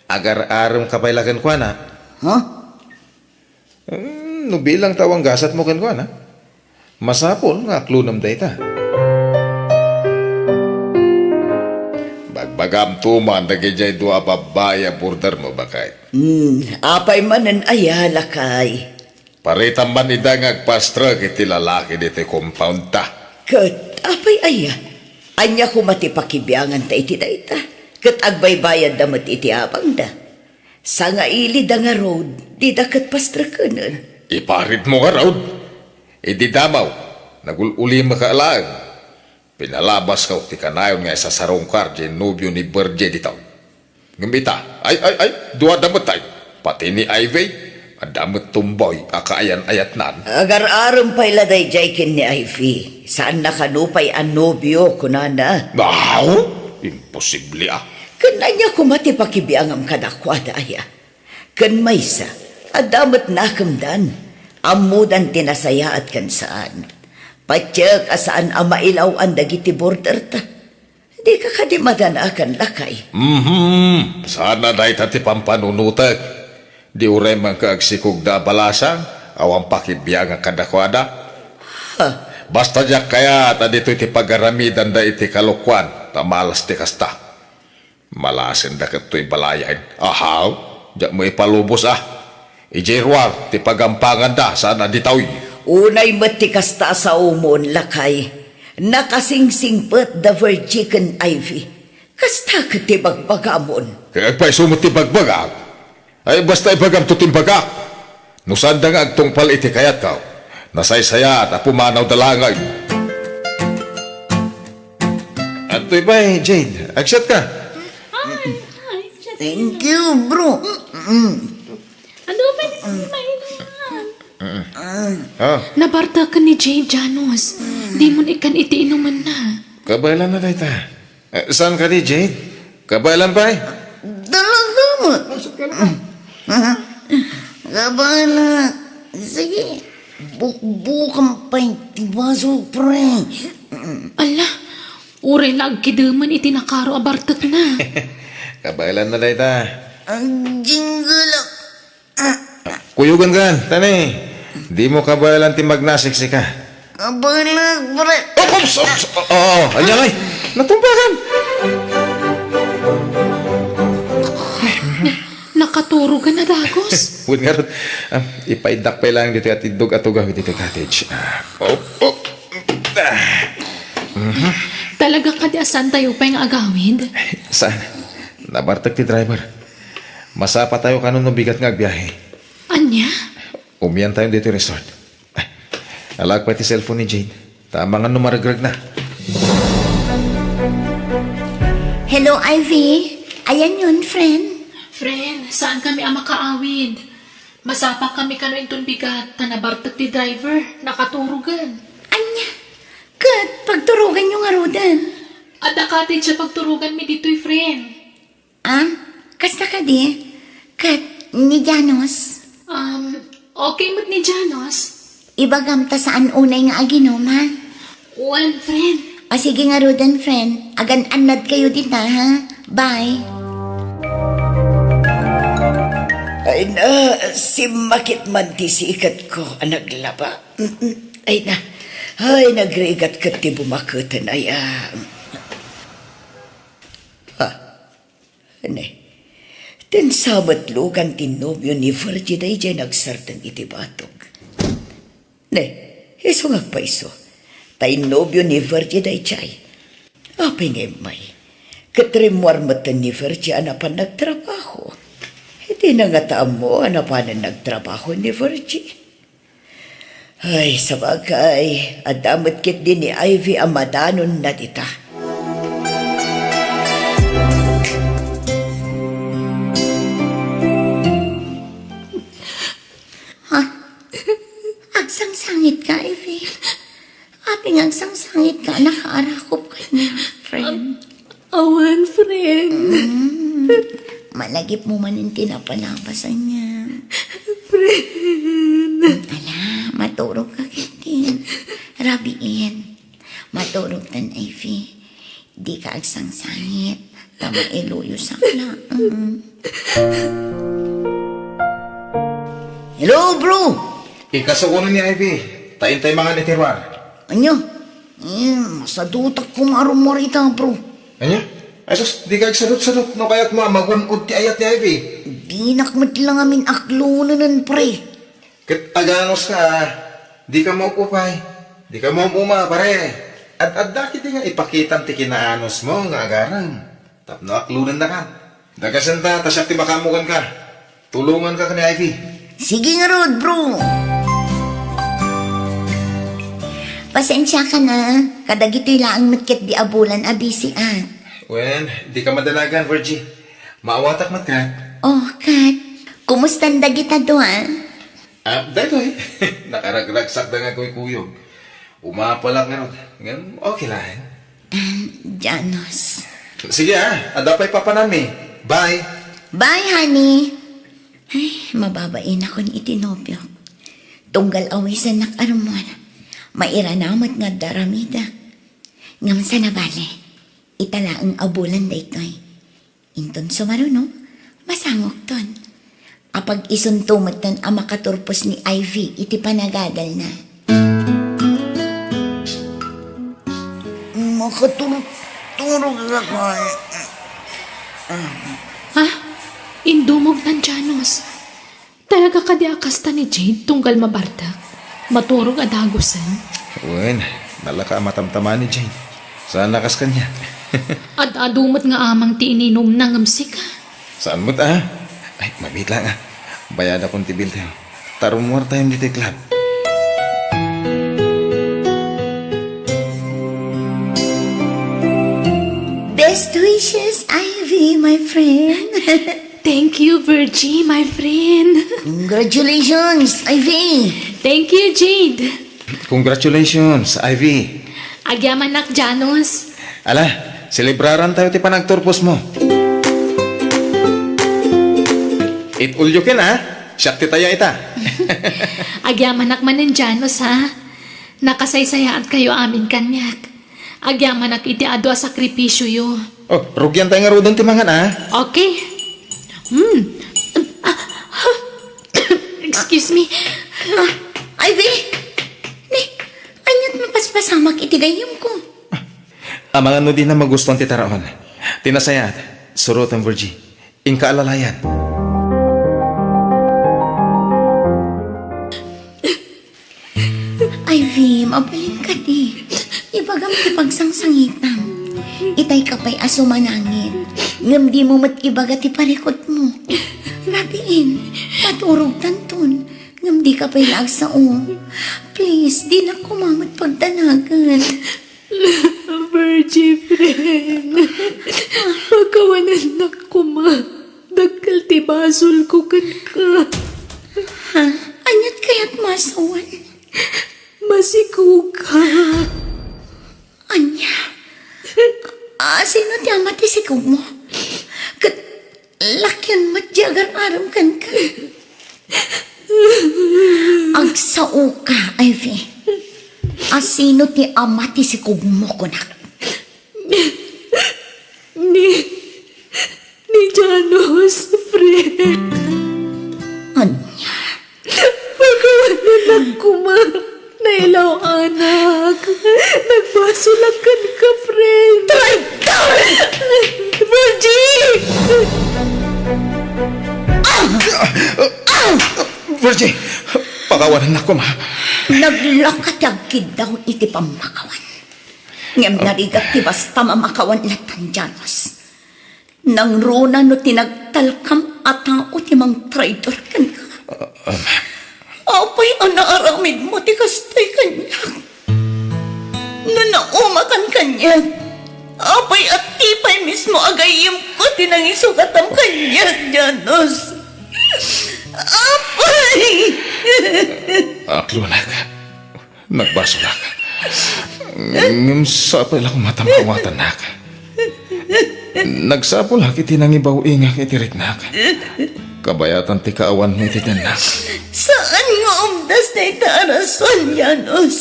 Agar-aram ka pa ilagan ko, na. No bilang tawang gasat mo kan ko, na. Masapol nga klunam da ita. Bagbagam tuman dagi jay dua babaya border mo bakay. Apay manan ayala kay. Paritan man ida ngagpastra kiti lalaki dito compound ta. Kat, apay aya. Anya ko matipakibiangan ta iti daita. Kat agbaybayad damat iti abang da. Sa nga ili da nga road, di dakat pastra kanan. Iparit mo nga raw. Idi damaw, nagululi makaalaan. Pinalabas ka ti kanayon nga sa sarong karje nobyo ni Berje ditaw. Ngambita, ay, dua damat tayo. Pati ni Ivy, adamat tumboy, akaayan-ayat nan. Agar-aram pa'y laday jaykin ni Ivy. Saan nakanupay ang nobyo kunana? Wow, imposible Kananya kumati pakibiangam kadakwada aya. Kan maysa, adamat nakamdan. Amudan tinasaya at kan saan. Patsyak asaan ang mailaw ang dagiti border ta. Di ka kadimadan akan lakay. Sana dahi tati pampanunutag. Di uray man kaagsikog da balasang, awang pakibiyang ang kadakwada. Basta diyak kaya dito iti pagaramidan da iti kalukwan, tamalas ti kasta. Malasin da kato'y balayan. Ahaw, diyak mo ipalubos Ijirwar, ti pagampangan da, sana ditawi. Unay matikas ta sa umon lakay. Nakasingsingpet the Virgin Ivy. Kasta ka ti bagbagamon. Kaya agpay sumot ti bagbagak. Ay basta ibagam to timbagak. Nusan da nga agtong pal iti kayat ka. Nasaysaya at pumanaw dalangay. At ito'y ba'y, Jade? Accept ka? Thank you, bro. Ano ba Nabarta ka ni Jade, Janos. Di mo ikan iti inuman na. Kabaylan na dayta. Saan ka di, Jade? Kabaylan ba? Talaga mo. Kabala. Sige. Bukbukan pa yung tibaso, pre. Ala, uray lag kidaman iti nakaro abartat na. Kabaylan na dayta. Ang jingle. Kuyugan kan, tani. Di mo kabayalan ti magnasiksi ka. Kabalag, pre. Ops! Oo, anya ay. Natumbakan. Nakaturo ka na, Dagos. Wait nga ron. Ipaidak pa lang dito at idog at ugaw dito cottage. Talaga ka di asan tayo pa yung agawid? Saan? Nabartag ti driver. Masapa tayo kanon no bigat nga agbiyahe. Anya? Umiyan tayo dito resort. Alag pa ti cellphone ni Jade. Tama nga numaragrag na. Hello, Ivy. Ayan yun, friend. Friend, saan kami ang makaawid? Masapa kami kano intong bigat, tanabartag ti driver, nakaturugan. Anya, kat, pagturugan yung arudan. Ada cottage siya pagturugan mi dito'y friend. Ah, kasta ka di? Kat, ni Janos. Okay mo't ni Janos? Ibagam ta saan unay nga aginom, ha? Well, friend. O sige nga Rudan, friend. Agan-anad kayo dita, ha? Bye. Ay na, si makit man ti si ikat ko, anak laba. Ay na, ay nagrigat ka ti bumakutan ay Ha, ano ten sabat lugan ti nobyo ni Virgin ay dyan nagsartang iti batog. Ne, iso nga pa iso, tay nobyo ni Virgin ay chay. Apay nga may, katrimwar matan ni Virgin anapan nagtrabaho. Hindi na nga taam mo, ano pa na nagtrabaho ni Virgie? Ay, sa bagay, adamot kit din ni Ivy ang madanon na dita. Ha? Agsangsangit ka, Ivy. Ating agsangsangit ka, nakaarakop ka niya, friend. Awan, friend. Malagip mo man yung tinapalabasan niya. Friend. Ala, maturog ka kitin. Rabiin. Maturog tan, Ivy. Di ka agsangsangit. Tama iluyo sa kla. Hello, bro! Ikasukunan ni Ivy. Taintay mga nitirwar. Ano? Masadutak kong arumorita, bro. Anya? Ay sus, di ka agsadot-sadot. No kaya't mo magunod ti ayat ni Ivy. Di nakmat lang amin aklunan, pre. Kat aganos ka, di ka maupupay. Di ka maupuma, pare. At dakit nga ipakitan ti kinaanos mo nga agarang. Tapno aklunan na ka. Dagasanta, tasyak ti bakamugan ka. Tulungan ka ni Ivy. Sige nga, Rod, bro. Pasensya ka na. Kadagito'y laang matkit di abulan abisian. Wen, di ka madalagan, Virgie. Maawatak mat ka. Oh, Kat. Kumusta ang dagita doon? Dahito eh. Nakaraglag-sak na nga ko'y kuyog. Umapalak nga ron. Ngayon, okay lang. Janos. Sige adapay papanami. Bye. Bye, honey. Ay, mababain ako ni itinobyo. Tunggal awisan nak arumon. Mairanamot nga daramida. Ngam sa nabali. Itala ang abulan daytoy. Inton sumaro no? Masangok ton. Apag isuntumot tan ang makaturpos ni Ivy iti panagadal na. Makatulog ako. Ha? Indumog ng Janos. Talaga ka di akasta ni Jade tunggal mabartak. Maturog adagusan. Wen, nalaka matamtaman ni Jane. Saan nakas kanya? At adumot nga amang ti ininom ng amsik. Saan mo't Ay, mabit lang Bayad akong tibil tayo. Tarumwar tayo dito club. Best wishes, Ivy, my friend. Thank you, Virgie, my friend. Congratulations, Ivy. Thank you, Jade. Congratulations, Ivy. Agyaman nak Janos. Ala, celebraran tayo ti panagturpos mo. It all you can, Siyak ti taya ita. Agyaman nak manin Janos, ha? Nakasaysaya at kayo amin kanyak. Agyaman nak iti adwa sakripisyo yo. Oh, rugyan tayo nga rodon ti mangan, Okay. Excuse me. Ivy! Ni, anyat mapaspasamak itigayom ko. Mga ano din na magustuhan ti taraon. Tinasayat, surot ang Virgie. Inka alalayan. Ivy, mabalin ka di. Ibagam ti pagsangsangitan. Itay ka pa'y aso manangit. Ngam di mo mat ibaga ti parikot mo. Rabiin, paturog tanton. Ngam di ka pa'y lagsao. Please, di na kumamat pagtanagan. Virgie, friend. Pagkawanan na ko, ma. Dagkal ti basol ko kan ka. Ha? Anyat kaya't masawan? Masiko ka. Anya? Sino ti amat isikog mo? Kat lakyan matyagar aram kan ka. Agsao ka, Ivy. Sino ti amat isikog mo kunak? Ni Janos, friend. Anya? Pagkawanan ako, ma. Nailaw, anak. Nagbasulakan ka, friend. Virgie! Virgie, pakawanan ako, ma. Naglakatagkid daw iti pamakawan. Ngem narigat ti basta mamakawan latan Janos. Nang runa no tinagtalkam at tao ti mang traitor kan ka. Apay ang naaramid mo ti kastay kanya. Nanaumakan kanya. Apay at tipay mismo agayim ko tinangisugatam kanya, Janos. Apay! Aklo na ka. Nagbasula ka. Ngam sapay lang matamawatan na ka. Nagsapol ha kiti nang ibaw inga kitirik na ka. Kabayatan ti kaawan mo iti na. Saan nga umdas na itaarason, Janos?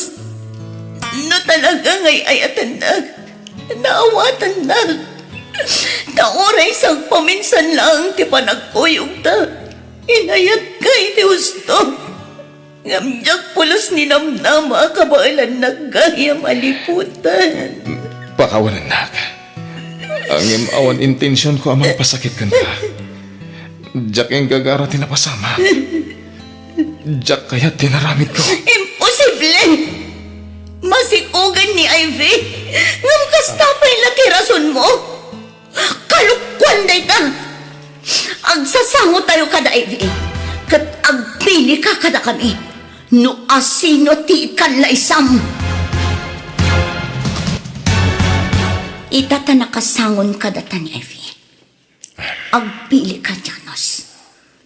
No talaga ngay ayatan na. Naawatan na. Naoray sang paminsan lang ti panagkuyog ta. Inayat kay ti gusto. Ngamjak pulos ni namnama kabailan naggaya maliputan. Pakawanan na ka. Ang awan intensyon ko amang pasakit kan ka. Jack yung gagara tinapasama. Jack kaya tinaramit ko. Imposible! Masikugan ni Ivy. Ngam kasta pa'y laki rason mo. Kalukwan day ta. Agsasango tayo kada Ivy. Kat agpili ka kada kami. No asino ti ikalaisam. Itata nakasangon kada ta ni Ivy. Agpili ka, Janos.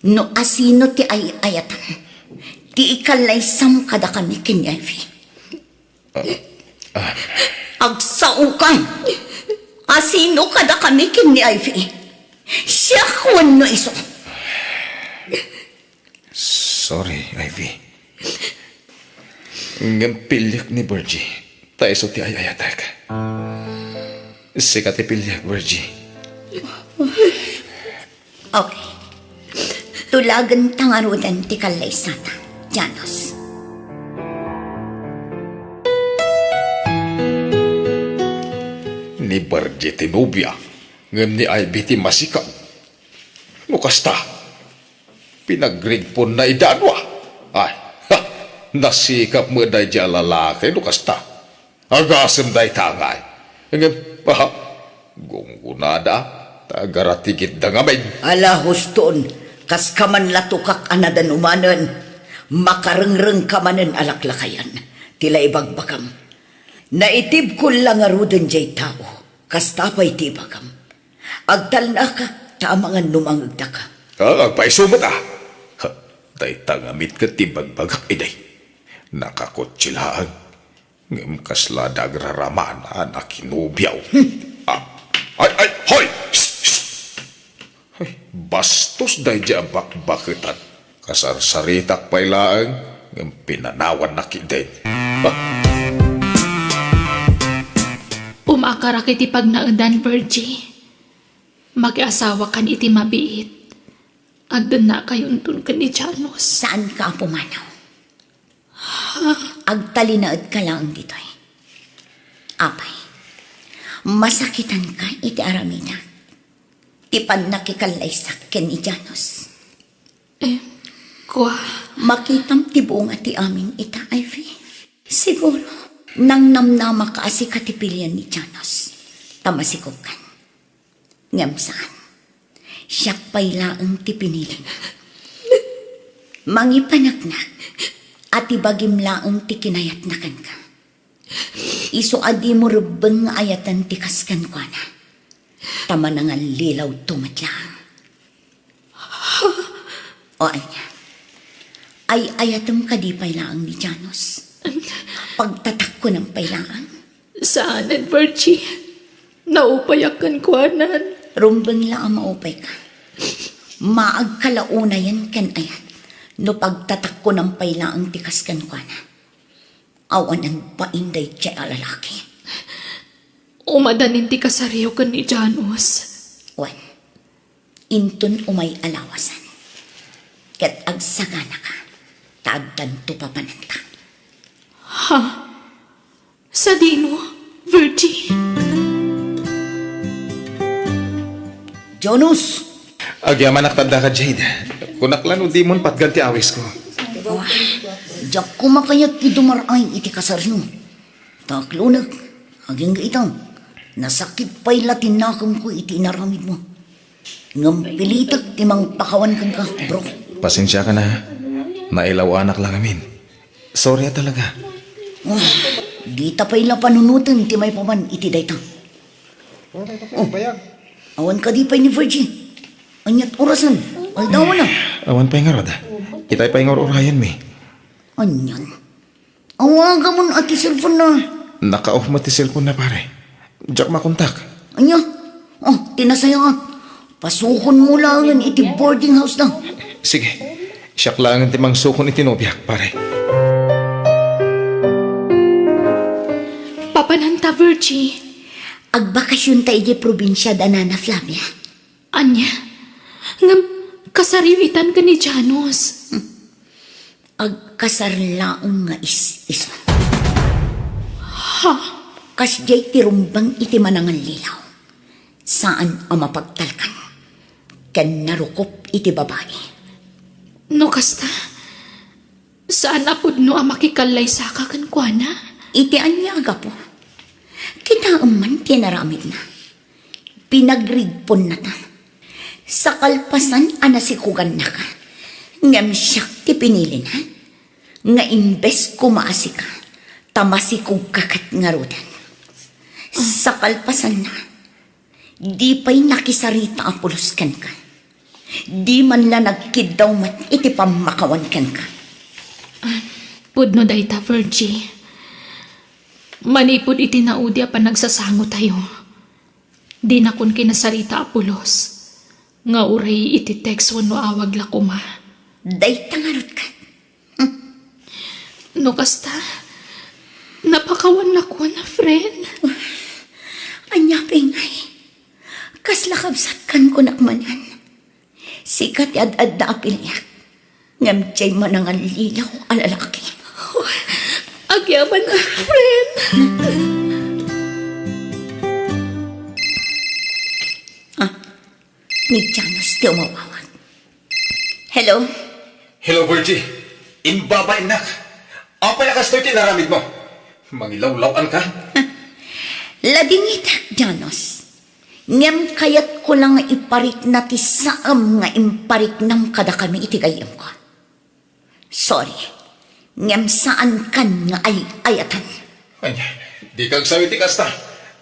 No asino ti ayatan. Ti ikalaisam kada kami kin Ivy. Agsao ka. Asino kada kami kin ni Ivy. Siya kwan no iso. Sorry, Ivy. Ngam pilyak ni Virgie. Tayo so ti ayayatak. Sikat ipilyak, Virgie. Okay. Tulagan tangarudan ti kalaysata, Janos. Ni Virgie tinubya. Ngam ni Ivy ti masikaw. Lukasta. Pinagrigpon na idanwa. Ay, ha, nasikap mo day dya lalaki, lukasta. Agasem day tangay. Ngam, ha, gunggunada, tagaratigit da nga may. Ala huston, kas kaman latukak anadan umanan, makarengreng kamanen alaklakayan, tila ibagbakam. Naitib ko lang arudan jay tao, kas tapay tibakam. Agtal na ka, taamangan numangagda ka. Agpaisumat ah. Ha, day tangamit ka tibagbagak iday. Nakakotsilaan. Ngam kasla dagraraman anak kinubyaw. Ay, hoy! Ay, bastos day dya bakbakitan. Kasarsaritak pailaan, ng pinanawan na kiday. Umakara kiti pag naundan, Virgie. Mag-asawa kan iti mabiit. Agdan na kayon tun ka ni Janos. Saan ka pumanaw? Agtalinaad ka lang dito'y. Apay, masakitan ka iti aramida. Tipan nakikalay sa ken ni Janos. Kwa, Makitam ti buong ati amin ita, Ivy. Siguro, nang namnama ka asi katipilyan ni Janos. Tamasikukan. Ngam saan? Siyak pa'y laang ti pinili. Mangipanagnak at ibagim laang ti kinayat na kan ka. Iso adi mo rubeng nga ayatan ti kaskan kwa na. Tama na nga lilaw tumatlang. O anya, ay ayatam kadipay laang ni Janos. Pagtatak ko ng pailangan, saanan, Virgie? Naupayakan kwanan. rumbeng lang maupay ka. Maagkalauna yan kan ayat. No pagtatak ko ng pailangang tikas kan kwa na. Awan ang painday siya alalaki. Umadanin ti kasariyo ka ni Janos. Wan, inton umay alawasan. Kat agsagana ka, taagdan to papananta. Sa dino, Virgie? Jonas! Agyaman naktada ka, Jade. Kunaklano di mon patganti awis ko. Diyak kumakayat ti dumarain iti kasar no. Taklunag, aging gaitang. Nasakit pa'y latinakam ko iti inaramid mo. Ngam pilitak timang pakawan kang ka, bro. Pasensya ka na. Nailaw anak lang amin. Sorry talaga. Di tapay la panunutin ti may paman iti daytang. Awan ka di pa'y ni Virgie. Anyat orasan, aldaw na. Awan pa nga rod. Itay pa nga orayan mi. Anyan. Awaga mo na ati cellphone na. Naka-off mo ti cellphone na pare. Diyak makontak. Anya? Tinasaya ka. Pasukon mo lang iti boarding house na. Sige. Siyak lang ang timang sukon itinobyak, pare. Papananta, Virgie. Agbakasyon tayo di probinsya danana Flavia. Anya, ngam kasariwitan ka ni Janos. Agkasarlaong nga is. Kasjay tirumbang iti manangan lilaw. Saan ang mapagtalkan? Ken narukop iti babae. No kasta, saan apod no ang makikalay sa kakankwana? Iti anyaga po. Kita man tinaramid na. Pinagridpon na ta. Sa kalpasan anasikugan na ka. Ngam siyak ti pinili na. Nga imbes kumaasi ka. Tamasikog kakat ngarudan. Sa kalpasan na. Di pa'y nakisarita apulos kan ka. Di man la nagkidaw mat iti pamakawan kan ka. Pudno dayta, Virgie. Manipod iti naudi pa nagsasango tayo. Di na kun kinasarita apulos. Nga uray iti text wano awag la kuma. Day tangarot ka. No kasta, napakawan na ko na, friend. Anya pingay. Kaslakabsatkan ko nakmanan. Sikat ad na apilyak. Ngam tiyay manangal lilaw alalaki. Agyaman na, friend. Ni Janos di umawawag. Hello? Hello, Virgie. Imbaba, inak. Apa na kastoy tinaramid mo? Mangilawlawan ka? Ladingit, Janos. Ngem kayat ko lang nga iparik na ti saam nga imparik ng kada kami itigayam ko. Sorry. Ngem saan kan nga ay ayatan. Anya, di kag sawi ti kasta.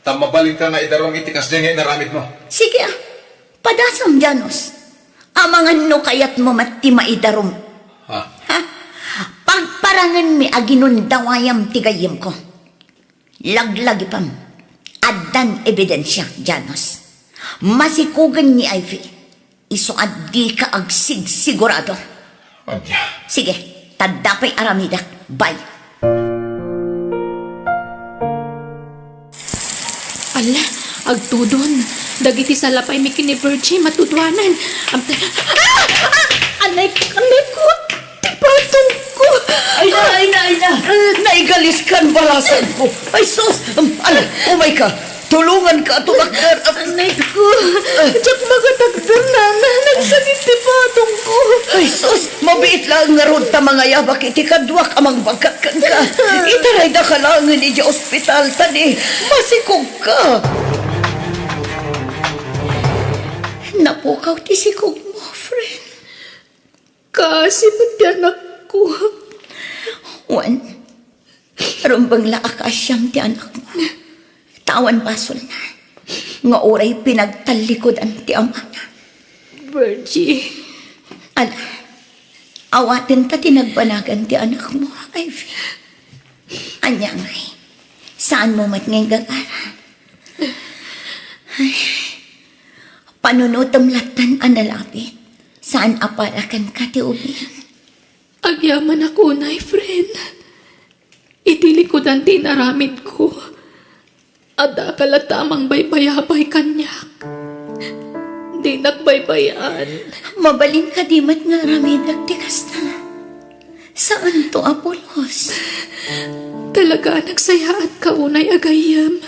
Tamabalin ka nga idarong itikas din nga inaramid mo. Sige padasam, Janos. Amangan no kayat mo mati maidarom. Ha? Pagparangan mi aginon dawayam tigayam ko. Laglagi pam. Adan ebidensya, Janos. Masikugan ni Ivy. Iso di ka sigurado. Anya. Sige, tadapay aramidak. Bye. Ala, Agtudon, dagiti salapay mi kini Virgie matudwanan. Anay ko, tipatong ko. Ay na. Naigalis kan balasan ko. Ay, sus. Umay ka. Tulungan ka, tumakder. Anay ko, jak magatagdan na, nagsakit tipatong ko. Ay, sus. Mabiit lang nga ron ta mga yabak. Iti kadwak amang bagkat ka. Itaray da ka lang ni di ospital tani. Masikog ka. Napukaw ti sikog mo, friend. Kasi anak ko. Juan, rumbang laakasyam ti anak mo. Tawan basol na. Nga oray pinagtalikod ang ti ama na. Virgie, Ala, awatin ta tinagbanagan ti anak mo, Ivy. Anya ngay, saan mo mat ngay gagara? Ay, panunutom latan analapit. Saan aparakan ka ti ubi? agyaman ako na, friend. Itilikodan tinaramid ko. Ada kalatamang baybayabay kanyak. Di nagbaybayan. Mabalin ka di mat nga ramidag ti kasta. Saan to, Apolos? Talaga nagsayaan ka unay agayam.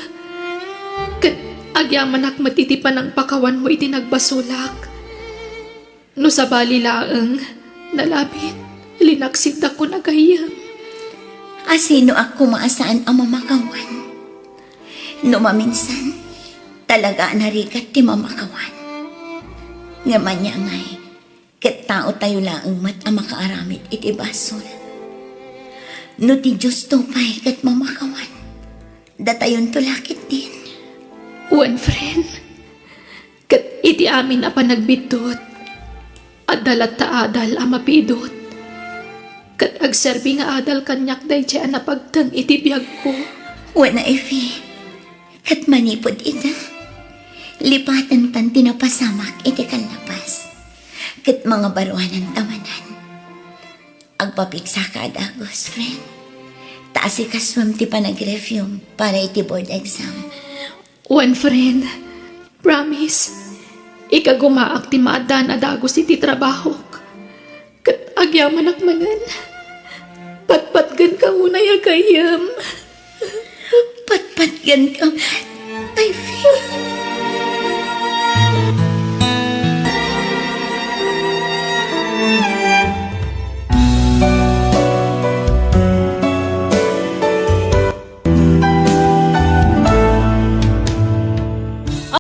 Kat agyaman ak matitipan ang pakawan mo iti nagbasulak. No sa bali laeng, nalabit, linaksit ako nagayam. Asino ako maasaan ang mamakawan? No maminsan, talaga narikat ti mamakawan. Nga manya ngay, ket tao tayo laeng mat ang makaaramid iti basol. No ti Diyos to pa'y kat mamakawan, datayon tulakit din. One friend, kat iti amin a panagbidot, adalat ta adal a mapidot. Kat agserbi nga adal kanyak day tiya na pagtang iti biyag ko. Wana Efi, kat manipod ita. Lipatan tan tinapasamak iti kalapas. Kat mga baruanan tamanan. Agpapiksa ka adagos, friend. Taasi kaswam ti panag-refume para iti board exam. One friend, promise, ikagumaak ti maadan adagos iti trabaho. Kat agyaman akmanan, patpatgan ka unay agayam. Patpatgan ka man, Ivy.